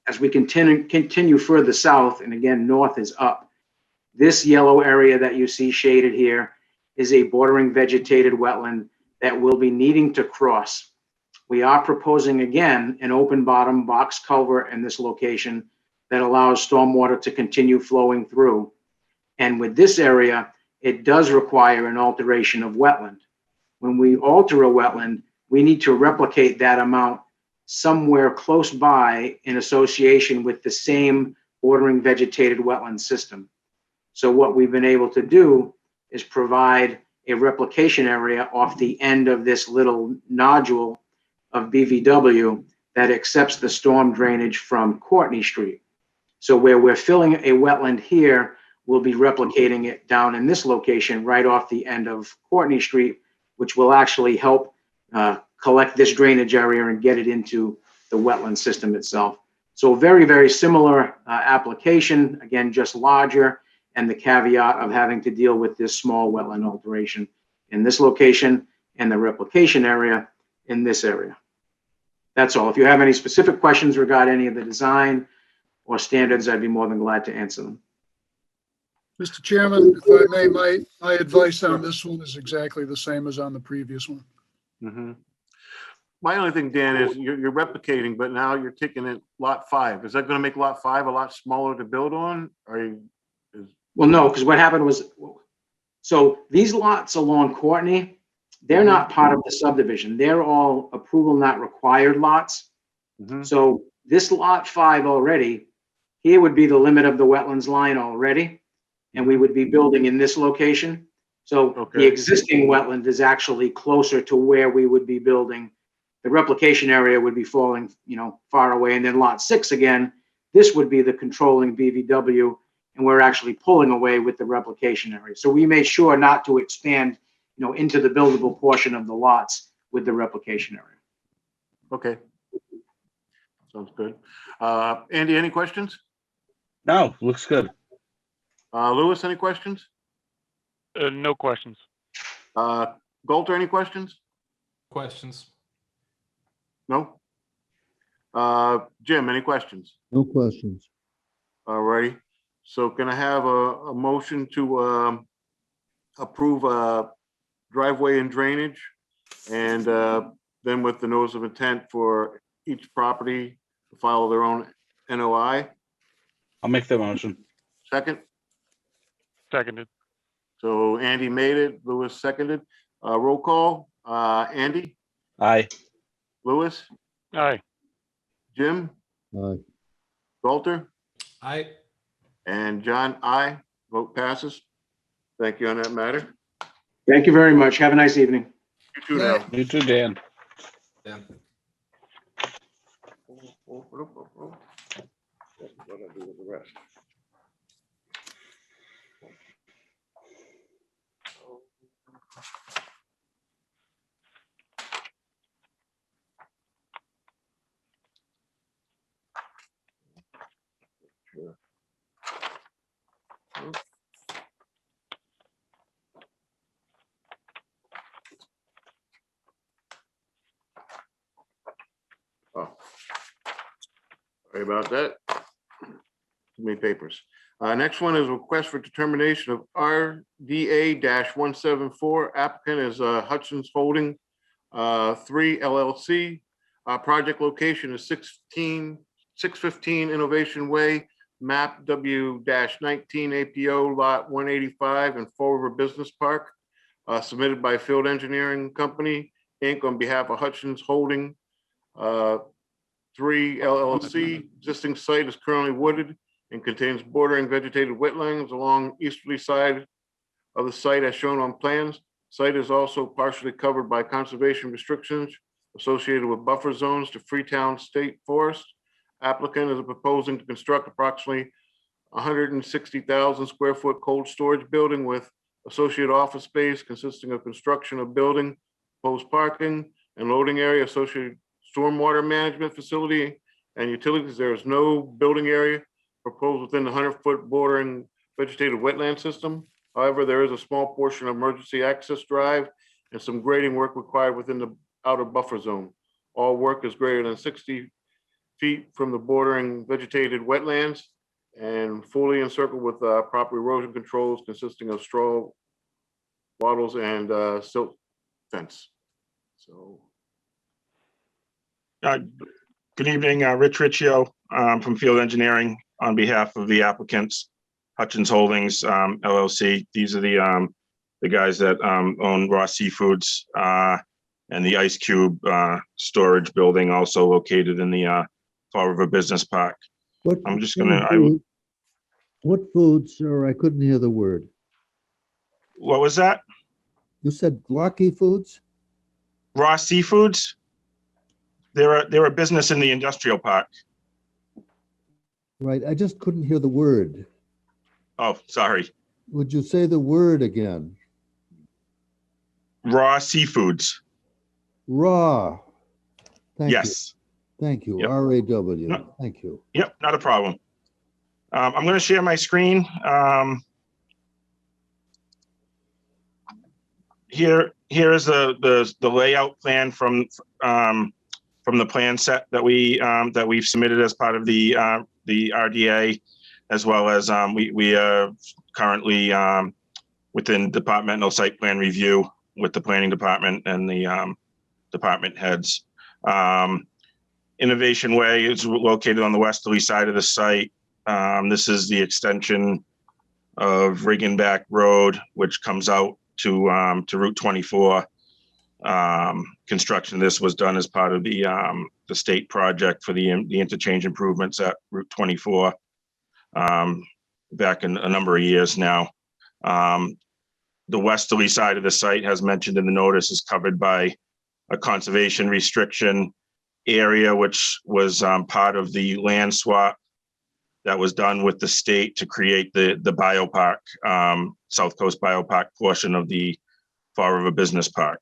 As we continue further south, and again, north is up, this yellow area that you see shaded here is a bordering vegetated wetland that will be needing to cross. We are proposing, again, an open bottom box culvert in this location that allows stormwater to continue flowing through. And with this area, it does require an alteration of wetland. When we alter a wetland, we need to replicate that amount somewhere close by in association with the same bordering vegetated wetland system. So what we've been able to do is provide a replication area off the end of this little nodule of BVW that accepts the storm drainage from Courtney Street. So where we're filling a wetland here, we'll be replicating it down in this location right off the end of Courtney Street, which will actually help collect this drainage area and get it into the wetland system itself. So very, very similar application, again, just larger, and the caveat of having to deal with this small wetland alteration in this location and the replication area in this area. That's all. If you have any specific questions regarding any of the design or standards, I'd be more than glad to answer them. Mr. Chairman, if I may, my advice on this one is exactly the same as on the previous one. Mhm. My only thing, Dan, is you're replicating, but now you're taking it lot 5. Is that going to make lot 5 a lot smaller to build on? Well, no, because what happened was, so these lots along Courtney, they're not part of the subdivision. They're all approval not required lots. So this lot 5 already, here would be the limit of the wetlands line already, and we would be building in this location. So the existing wetland is actually closer to where we would be building. The replication area would be falling, far away. And then lot 6 again, this would be the controlling BVW, and we're actually pulling away with the replication area. So we made sure not to expand, into the buildable portion of the lots with the replication area. Okay. Sounds good. Andy, any questions? No, looks good. Lewis, any questions? No questions. Golter, any questions? Questions? No? Jim, any questions? No questions. All righty. So can I have a motion to approve driveway and drainage, and then with the notice of intent for each property to file their own NOI? I'll make the motion. Second? Seconded. So Andy made it, Lewis seconded. Roll call, Andy, Aye. Lewis, Aye. Jim, Aye. Walter, Aye. and John, aye. Vote passes. Thank you on that matter. Thank you very much. Have a nice evening. You too now. You too, Dan. Dan. What do I do with the rest? Sure. Oh, sorry about that. Too many papers. Next one is a request for determination of RDA-174. Applicant is Hutchins Holding 3 LLC. Project location is 615 Innovation Way, map W-19 APO lot 185 in Fall River Business Park. Submitted by Field Engineering Company, Inc. on behalf of Hutchins Holding 3 LLC. Existing site is currently wooded and contains bordering vegetated wetlands along easterly side of the site as shown on plans. Site is also partially covered by conservation restrictions associated with buffer zones to Freetown State Forest. Applicant is proposing to construct approximately 160,000 square foot cold storage building with associated office space consisting of construction of building, proposed parking and loading area, associated stormwater management facility and utilities. There is no building area proposed within the 100-foot bordering vegetated wetland system. However, there is a small portion of emergency access drive and some grading work required within the outer buffer zone. All work is greater than 60 feet from the bordering vegetated wetlands and fully encircled with proper erosion controls consisting of straw wattles and silt fence. So. Good evening, Rich Riccio from Field Engineering on behalf of the applicants, Hutchins Holdings LLC. These are the guys that own Raw Seafoods and the Ice Cube storage building also located in the Fall River Business Park. I'm just gonna, What foods, sir? I couldn't hear the word. What was that? You said Glocky Foods? Raw Seafoods? They're a business in the industrial park. Right, I just couldn't hear the word. Oh, sorry. Would you say the word again? Raw Seafoods. Raw. Thank you. Yes. Thank you. Yep. R-A-W. No. Thank you. Yep, not a problem. I'm going to share my screen. Here is the layout plan from the plan set that we've submitted as part of the RDA, as well as we are currently within departmental site plan review with the planning department and the department heads. Innovation Way is located on the westerly side of the site. This is the extension of Riggenback Road, which comes out to Route 24. Construction of this was done as part of the state project for the interchange improvements at Route 24 back in a number of years now. The westerly side of the site, as mentioned in the notice, is covered by a conservation restriction area, which was part of the land swap that was done with the state to create the biopark, South Coast Biopark portion of the Fall River Business Park.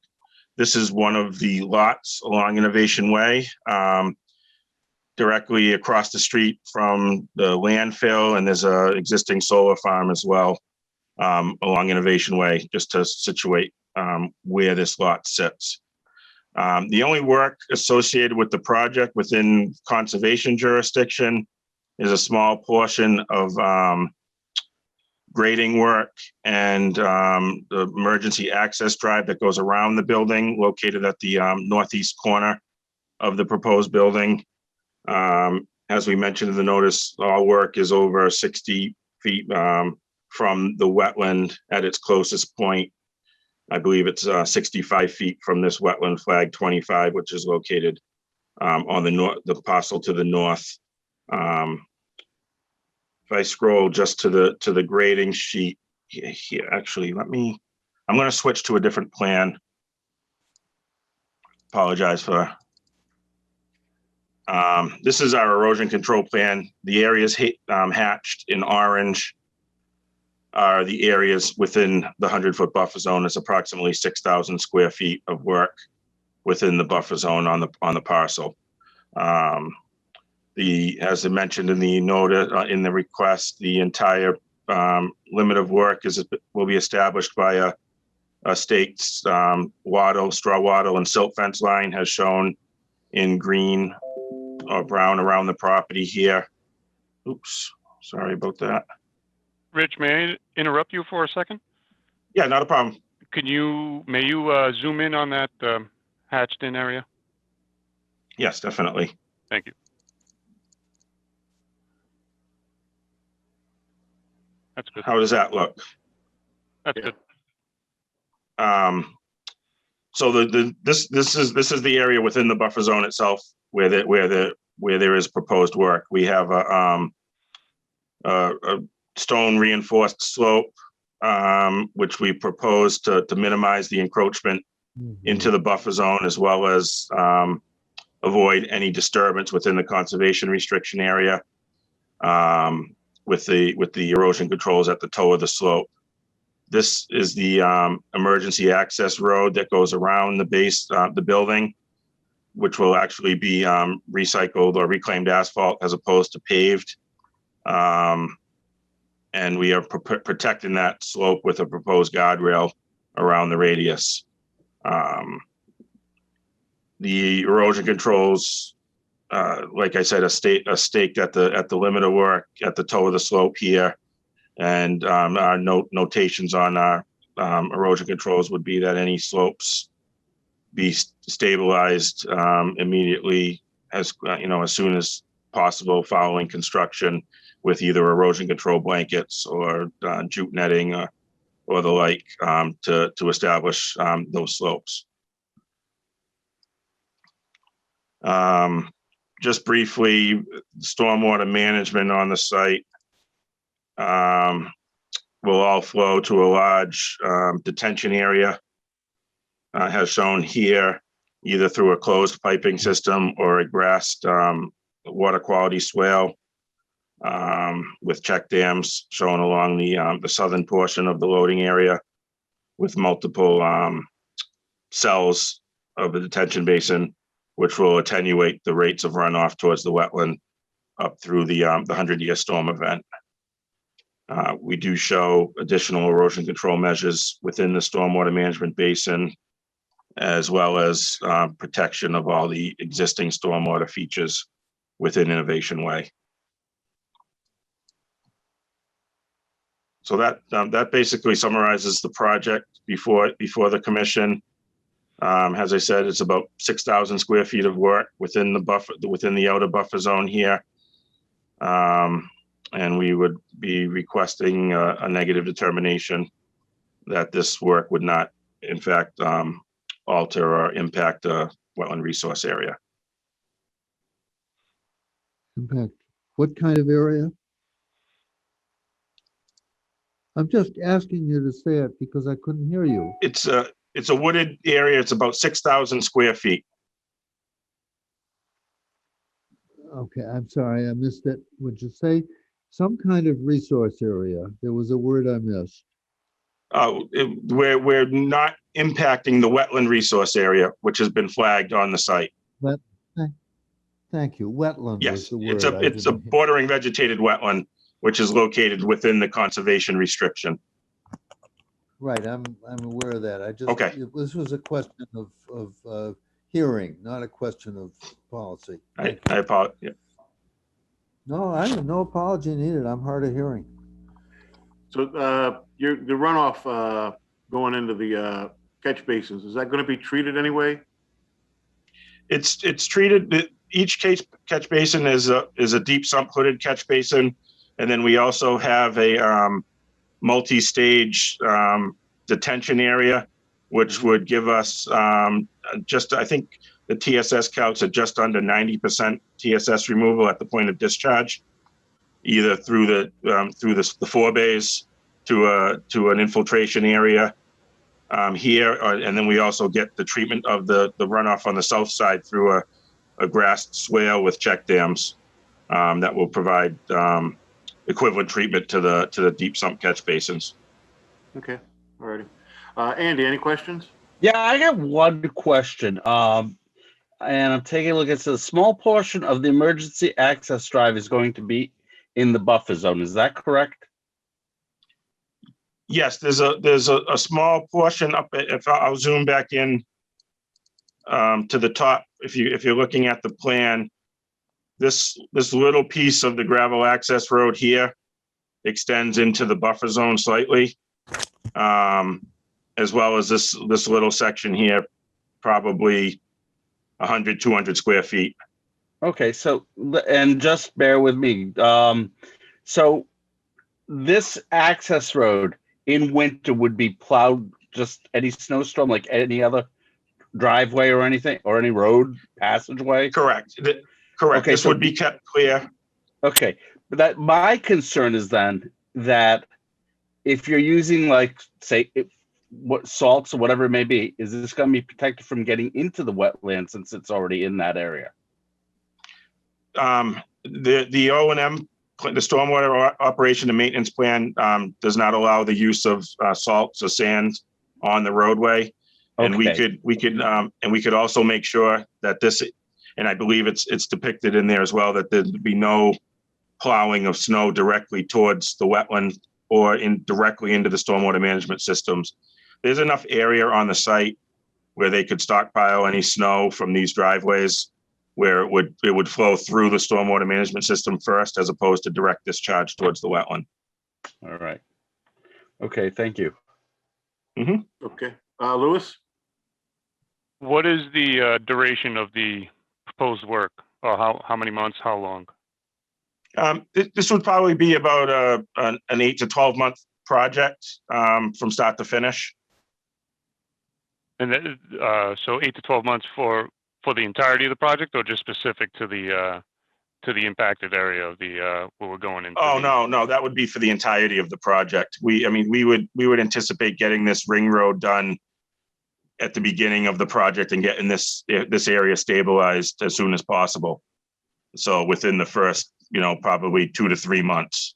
This is one of the lots along Innovation Way, directly across the street from the landfill, and there's a existing solar farm as well along Innovation Way, just to situate where this lot sits. The only work associated with the project within conservation jurisdiction is a small portion of grading work and the emergency access drive that goes around the building, located at the northeast corner of the proposed building. As we mentioned in the notice, all work is over 60 feet from the wetland at its closest point. I believe it's 65 feet from this wetland flag 25, which is located on the parcel to the north. If I scroll just to the grading sheet here, actually, I'm going to switch to a different plan. Apologize for. This is our erosion control plan. The areas hatched in orange are the areas within the 100-foot buffer zone. It's approximately 6,000 square feet of work within the buffer zone on the parcel. As I mentioned in the note, in the request, the entire limit of work will be established by a staked straw wattle and silt fence line, as shown in green or brown around the property here. Oops, sorry about that. Rich, may I interrupt you for a second? Yeah, not a problem. May you zoom in on that hatched in area? Yes, definitely. Thank you. That's good. How does that look? That's good. So this is the area within the buffer zone itself where there is proposed work. We have a stone reinforced slope, which we propose to minimize the encroachment into the buffer zone, as well as avoid any disturbance within the conservation restriction area with the erosion controls at the toe of the slope. This is the emergency access road that goes around the base, the building, which will actually be recycled or reclaimed asphalt as opposed to paved. And we are protecting that slope with a proposed guardrail around the radius. The erosion controls, like I said, are staked at the limit of work at the toe of the slope here. And our notations on our erosion controls would be that any slopes be stabilized immediately as soon as possible following construction, with either erosion control blankets or jute netting or the like to establish those slopes. Just briefly, stormwater management on the site. will all flow to a large detention area, as shown here, either through a closed piping system or a grassed water quality swale, with check dams shown along the southern portion of the loading area, with multiple cells of the detention basin, which will attenuate the rates of runoff towards the wetland up through the 100-year storm event. We do show additional erosion control measures within the stormwater management basin, as well as protection of all the existing stormwater features within Innovation Way. So that basically summarizes the project before the commission. As I said, it's about 6,000 square feet of work within the outer buffer zone here. And we would be requesting a negative determination that this work would not, in fact, alter or impact a wetland resource area. Impact, what kind of area? I'm just asking you to say it because I couldn't hear you. It's a wooded area. It's about 6,000 square feet. Okay, I'm sorry, I missed it. Would you say some kind of resource area? There was a word I missed. We're not impacting the wetland resource area, which has been flagged on the site. Thank you. Wetland was Yes, the word. it's a bordering vegetated wetland, which is located within the conservation restriction. Right, I'm aware of that. I just, Okay. This was a question of hearing, not a question of policy. I apologize. Yeah. No, I have no apology needed. I'm hard of hearing. So the runoff going into the catch basins, is that going to be treated anyway? It's treated. Each catch basin is a deep sump hooded catch basin, and then we also have a multi-stage detention area, which would give us I think the TSS counts at just under 90% TSS removal at the point of discharge, either through the forebays to an infiltration area here, and then we also get the treatment of the runoff on the south side through a grassed swale with check dams that will provide equivalent treatment to the deep sump catch basins. Okay, all righty. Andy, any questions? Yeah, I got one question. And I'm taking a look at the small portion of the emergency access drive is going to be in the buffer zone. Is that correct? Yes, there's a small portion up. If I'll zoom back in to the top, if you're looking at the plan, this little piece of the gravel access road here extends into the buffer zone slightly, as well as this little section here, probably 100, 200 square feet. Okay, so, and just bear with me. So this access road in winter would be plowed just any snowstorm, like any other driveway or anything, or any road passageway? Correct. Correct. Okay, This would be kept clear. Okay, but that my concern is then that if you're using, like, say, what salts or whatever it may be, is this going to be protected from getting into the wetland since it's already in that area? The O&M, the stormwater operation and maintenance plan does not allow the use of salts or sand on the roadway. And Okay. we could also make sure that this, and I believe it's depicted in there as well, that there'd be no plowing of snow directly towards the wetland or directly into the stormwater management systems. There's enough area on the site where they could stockpile any snow from these driveways, where it would flow through the stormwater management system first, as opposed to direct discharge towards the wetland. All right. Okay, thank you. Okay, Louis? What is the duration of the proposed work? Or how many months, how long? This would probably be about an 8 to 12 month project from start to finish. And so 8 to 12 months for the entirety of the project, or just specific to the to the impacted area of the, where we're going into. Oh, the- no, that would be for the entirety of the project. I mean, we would anticipate getting this ring road done at the beginning of the project and getting this area stabilized as soon as possible. So within the first, probably 2 to 3 months.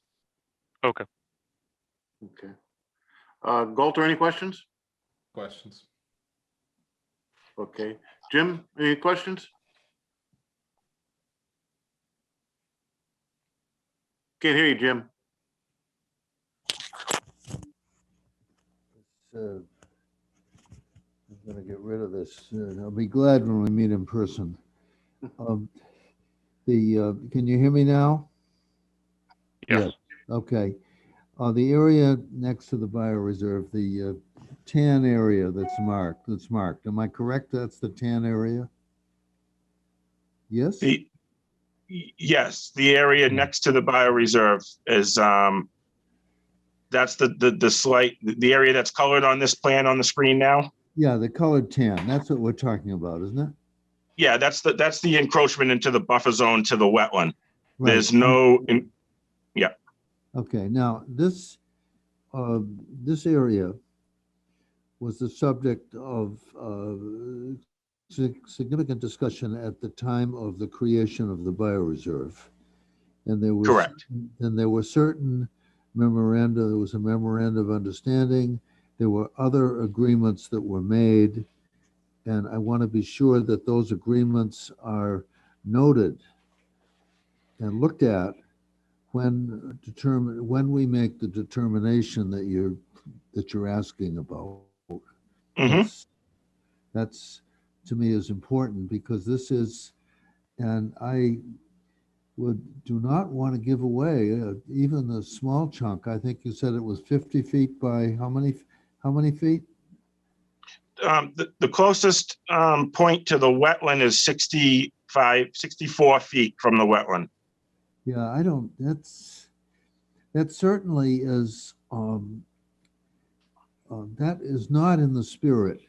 Okay. Okay. Galter, any questions? Questions? Okay. Jim, any questions? Can't hear you, Jim. I'm gonna get rid of this. I'll be glad when we meet in person. Can you hear me now? Yes. Okay. The area next to the bioreserve, the tan area that's marked. Am I correct? That's the tan area? Yes? Yes, the area next to the bioreserve is, that's the area that's colored on this plan on the screen now. Yeah, the colored tan. That's what we're talking about, isn't it? Yeah, that's the encroachment into the buffer zone to the wetland. Right. There's no, Okay, now this area was the subject of significant discussion at the time of the creation of the bioreserve. And there was, correct. and there were certain memoranda, there was a memorandum of understanding, there were other agreements that were made, and I want to be sure that those agreements are noted and looked at when we make the determination that you're asking about. Mm-hmm. That's to me is important, because this is, and I do not want to give away even a small chunk. I think you said it was 50 feet by how many feet? The closest point to the wetland is 64 feet from the wetland. Yeah, that certainly is, that is not in the spirit.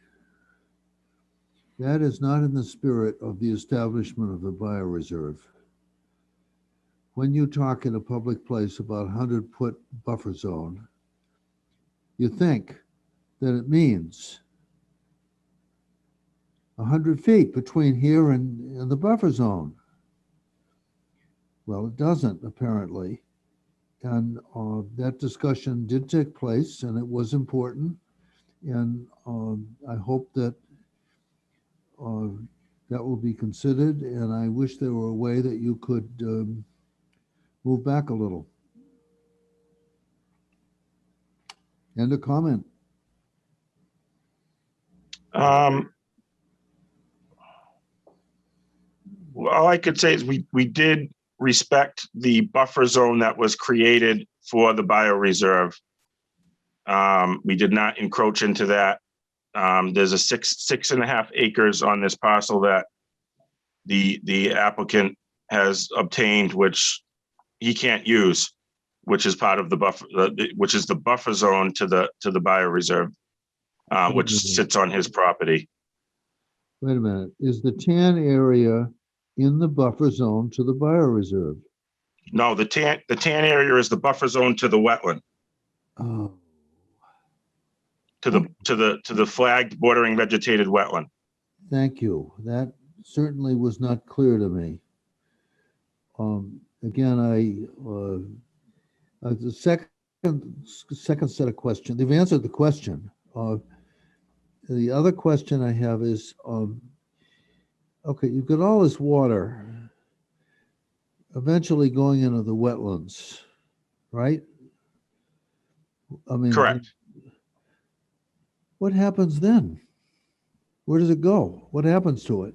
That is not in the spirit of the establishment of the bioreserve. When you talk in a public place about 100-foot buffer zone, you think that it means 100 feet between here and the buffer zone. Well, it doesn't, apparently. And that discussion did take place, and it was important. And I hope that that will be considered. And I wish there were a way that you could move back a little. And a comment. Well, all I could say is we did respect the buffer zone that was created for the bioreserve. We did not encroach into that. There's a 6.5 acres on this parcel that the applicant has obtained, which he can't use, which is part of the buffer, which is the buffer zone to the bioreserve, which sits on his property. Wait a minute. Is the tan area in the buffer zone to the bioreserve? No, the tan area is the buffer zone to the wetland, Oh, to the flagged bordering vegetated wetland. thank you. That certainly was not clear to me. Again, the second set of questions, they've answered the question. The other question I have is, okay, you've got all this water eventually going into the wetlands, right? I mean, Correct. what happens then? Where does it go? What happens to it?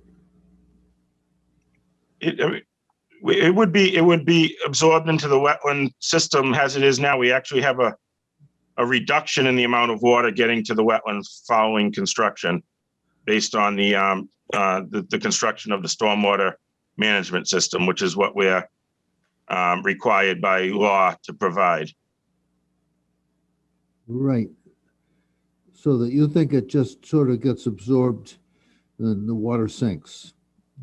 It would be absorbed into the wetland system as it is now. We actually have a reduction in the amount of water getting to the wetlands following construction, based on the construction of the stormwater management system, which is what we're required by law to provide. Right. So that you think it just sort of gets absorbed and the water sinks.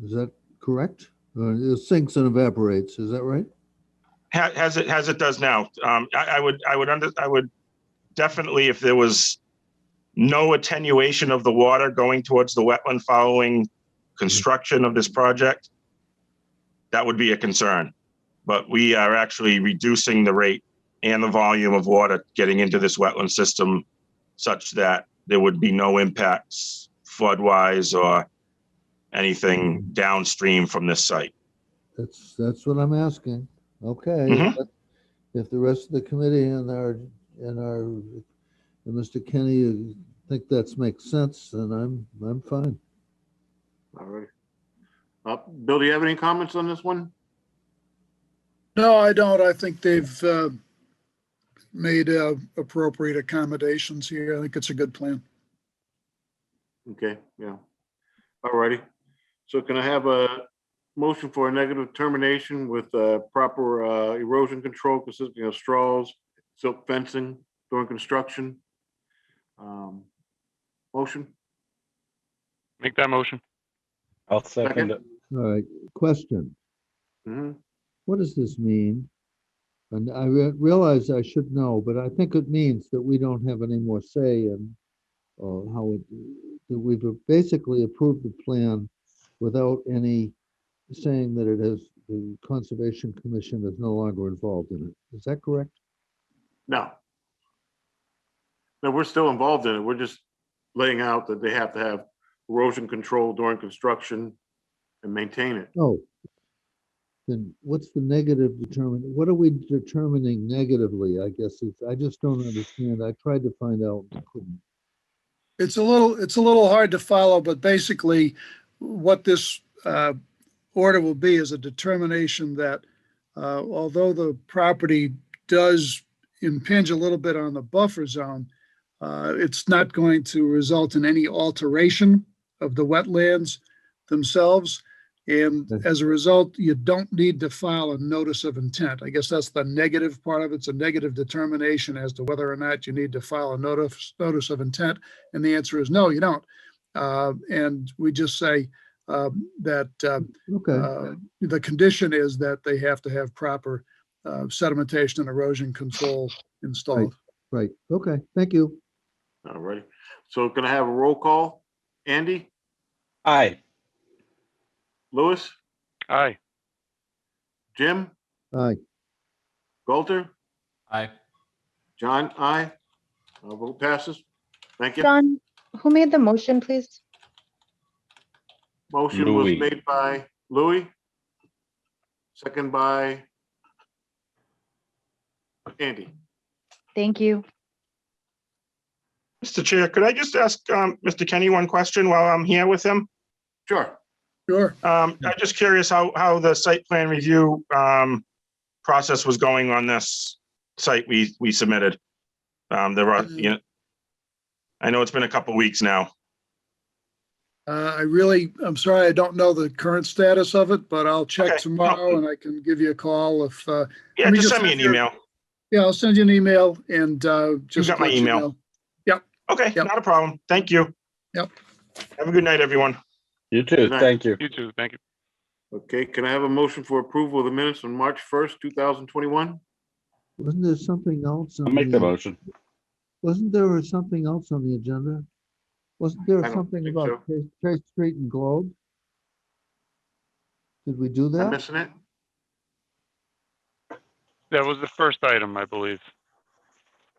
Is that correct? It sinks and evaporates, is that right? As it does now. I would definitely, if there was no attenuation of the water going towards the wetland following construction of this project, that would be a concern. But we are actually reducing the rate and the volume of water getting into this wetland system such that there would be no impacts flood-wise or anything downstream from this site. That's what I'm asking. Okay. Mhm. If the rest of the committee and Mr. Kenny think that makes sense, then I'm fine. All right. Bill, do you have any comments on this one? No, I don't. I think they've made appropriate accommodations here. I think it's a good plan. Okay, yeah. All righty. So can I have a motion for a negative termination with proper erosion control consisting of straws, silk fencing during construction? Motion? Make that motion. I'll second it. All right, question. Mhm. What does this mean? And I realize I should know, but I think it means that we don't have any more say in that we've basically approved the plan without any saying that the Conservation Commission is no longer involved in it. Is that correct? No. No, we're still involved in it. We're just laying out that they have to have erosion control during construction and maintain it. Oh. Then what's the negative what are we determining negatively? I guess I just don't understand. I tried to find out and couldn't. It's a little hard to follow, but basically what this order will be is a determination that although the property does impinge a little bit on the buffer zone, it's not going to result in any alteration of the wetlands themselves. And as a result, you don't need to file a notice of intent. I guess that's the negative part of it. It's a negative determination as to whether or not you need to file a notice of intent. And the answer is no, you don't. And we just say that the condition is that they have to have proper sedimentation and erosion control installed. Right. Okay. Thank you. All righty. So can I have a roll call? Andy? Aye. Lewis? Aye. Jim? Aye. Galter? Aye. John? Aye. Vote passes. Thank you. John, who made the motion, please? Motion was Louis. made by Louis. Second by Andy. Thank you. Mr. Chair, could I just ask Mr. Kenny one question while I'm here with him? Sure. Sure. I'm just curious how the site plan review process was going on this site we submitted. There are, I know it's been a couple weeks now. I'm sorry, I don't know the current status of it, but I'll check Okay. tomorrow and I can give you a call if. Yeah, let me just send me an email. Yeah, I'll send you an email and just. got my let you email. know. Yep. Okay, Yep. not a problem. Thank you. Yep. Have a good night, everyone. You too. Good night. Thank you. You too. Thank you. Okay, can I have a motion for approval of the minutes on March 1st, 2021? Wasn't there something else? I'll make the motion. Wasn't there something else on the agenda? Wasn't there I don't something think about Chase Street and Globe? Did we do Am I that? missing it? That was the first item, I believe.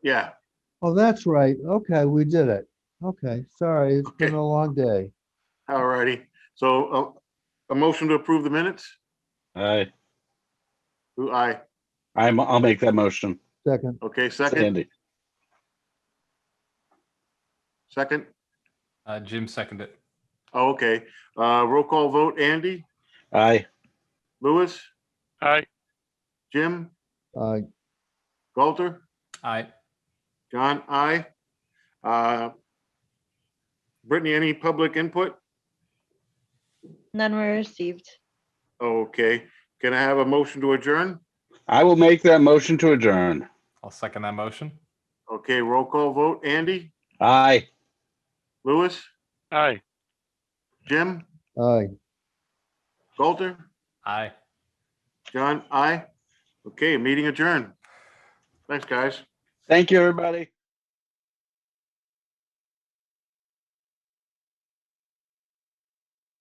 Yeah. Oh, that's right. Okay, we did it. Okay, sorry, it's been Okay. a long day. All righty. So a motion to approve the minutes? Aye. Aye. I'll make that motion. Second, Okay, second, Andy. second. Jim seconded it. Oh, okay. Roll call vote, Andy, Aye. Lewis, Aye. Jim, aye. Galter, Aye. John, aye. Brittany, any public input? None were received. Okay. Can I have a motion to adjourn? I will make that motion to adjourn. I'll second that motion. Okay, roll call vote, Andy, Aye. Lewis, Aye. Jim, Aye. Galter, Aye. John, aye. Okay, meeting adjourned. Thanks, guys. Thank you, everybody.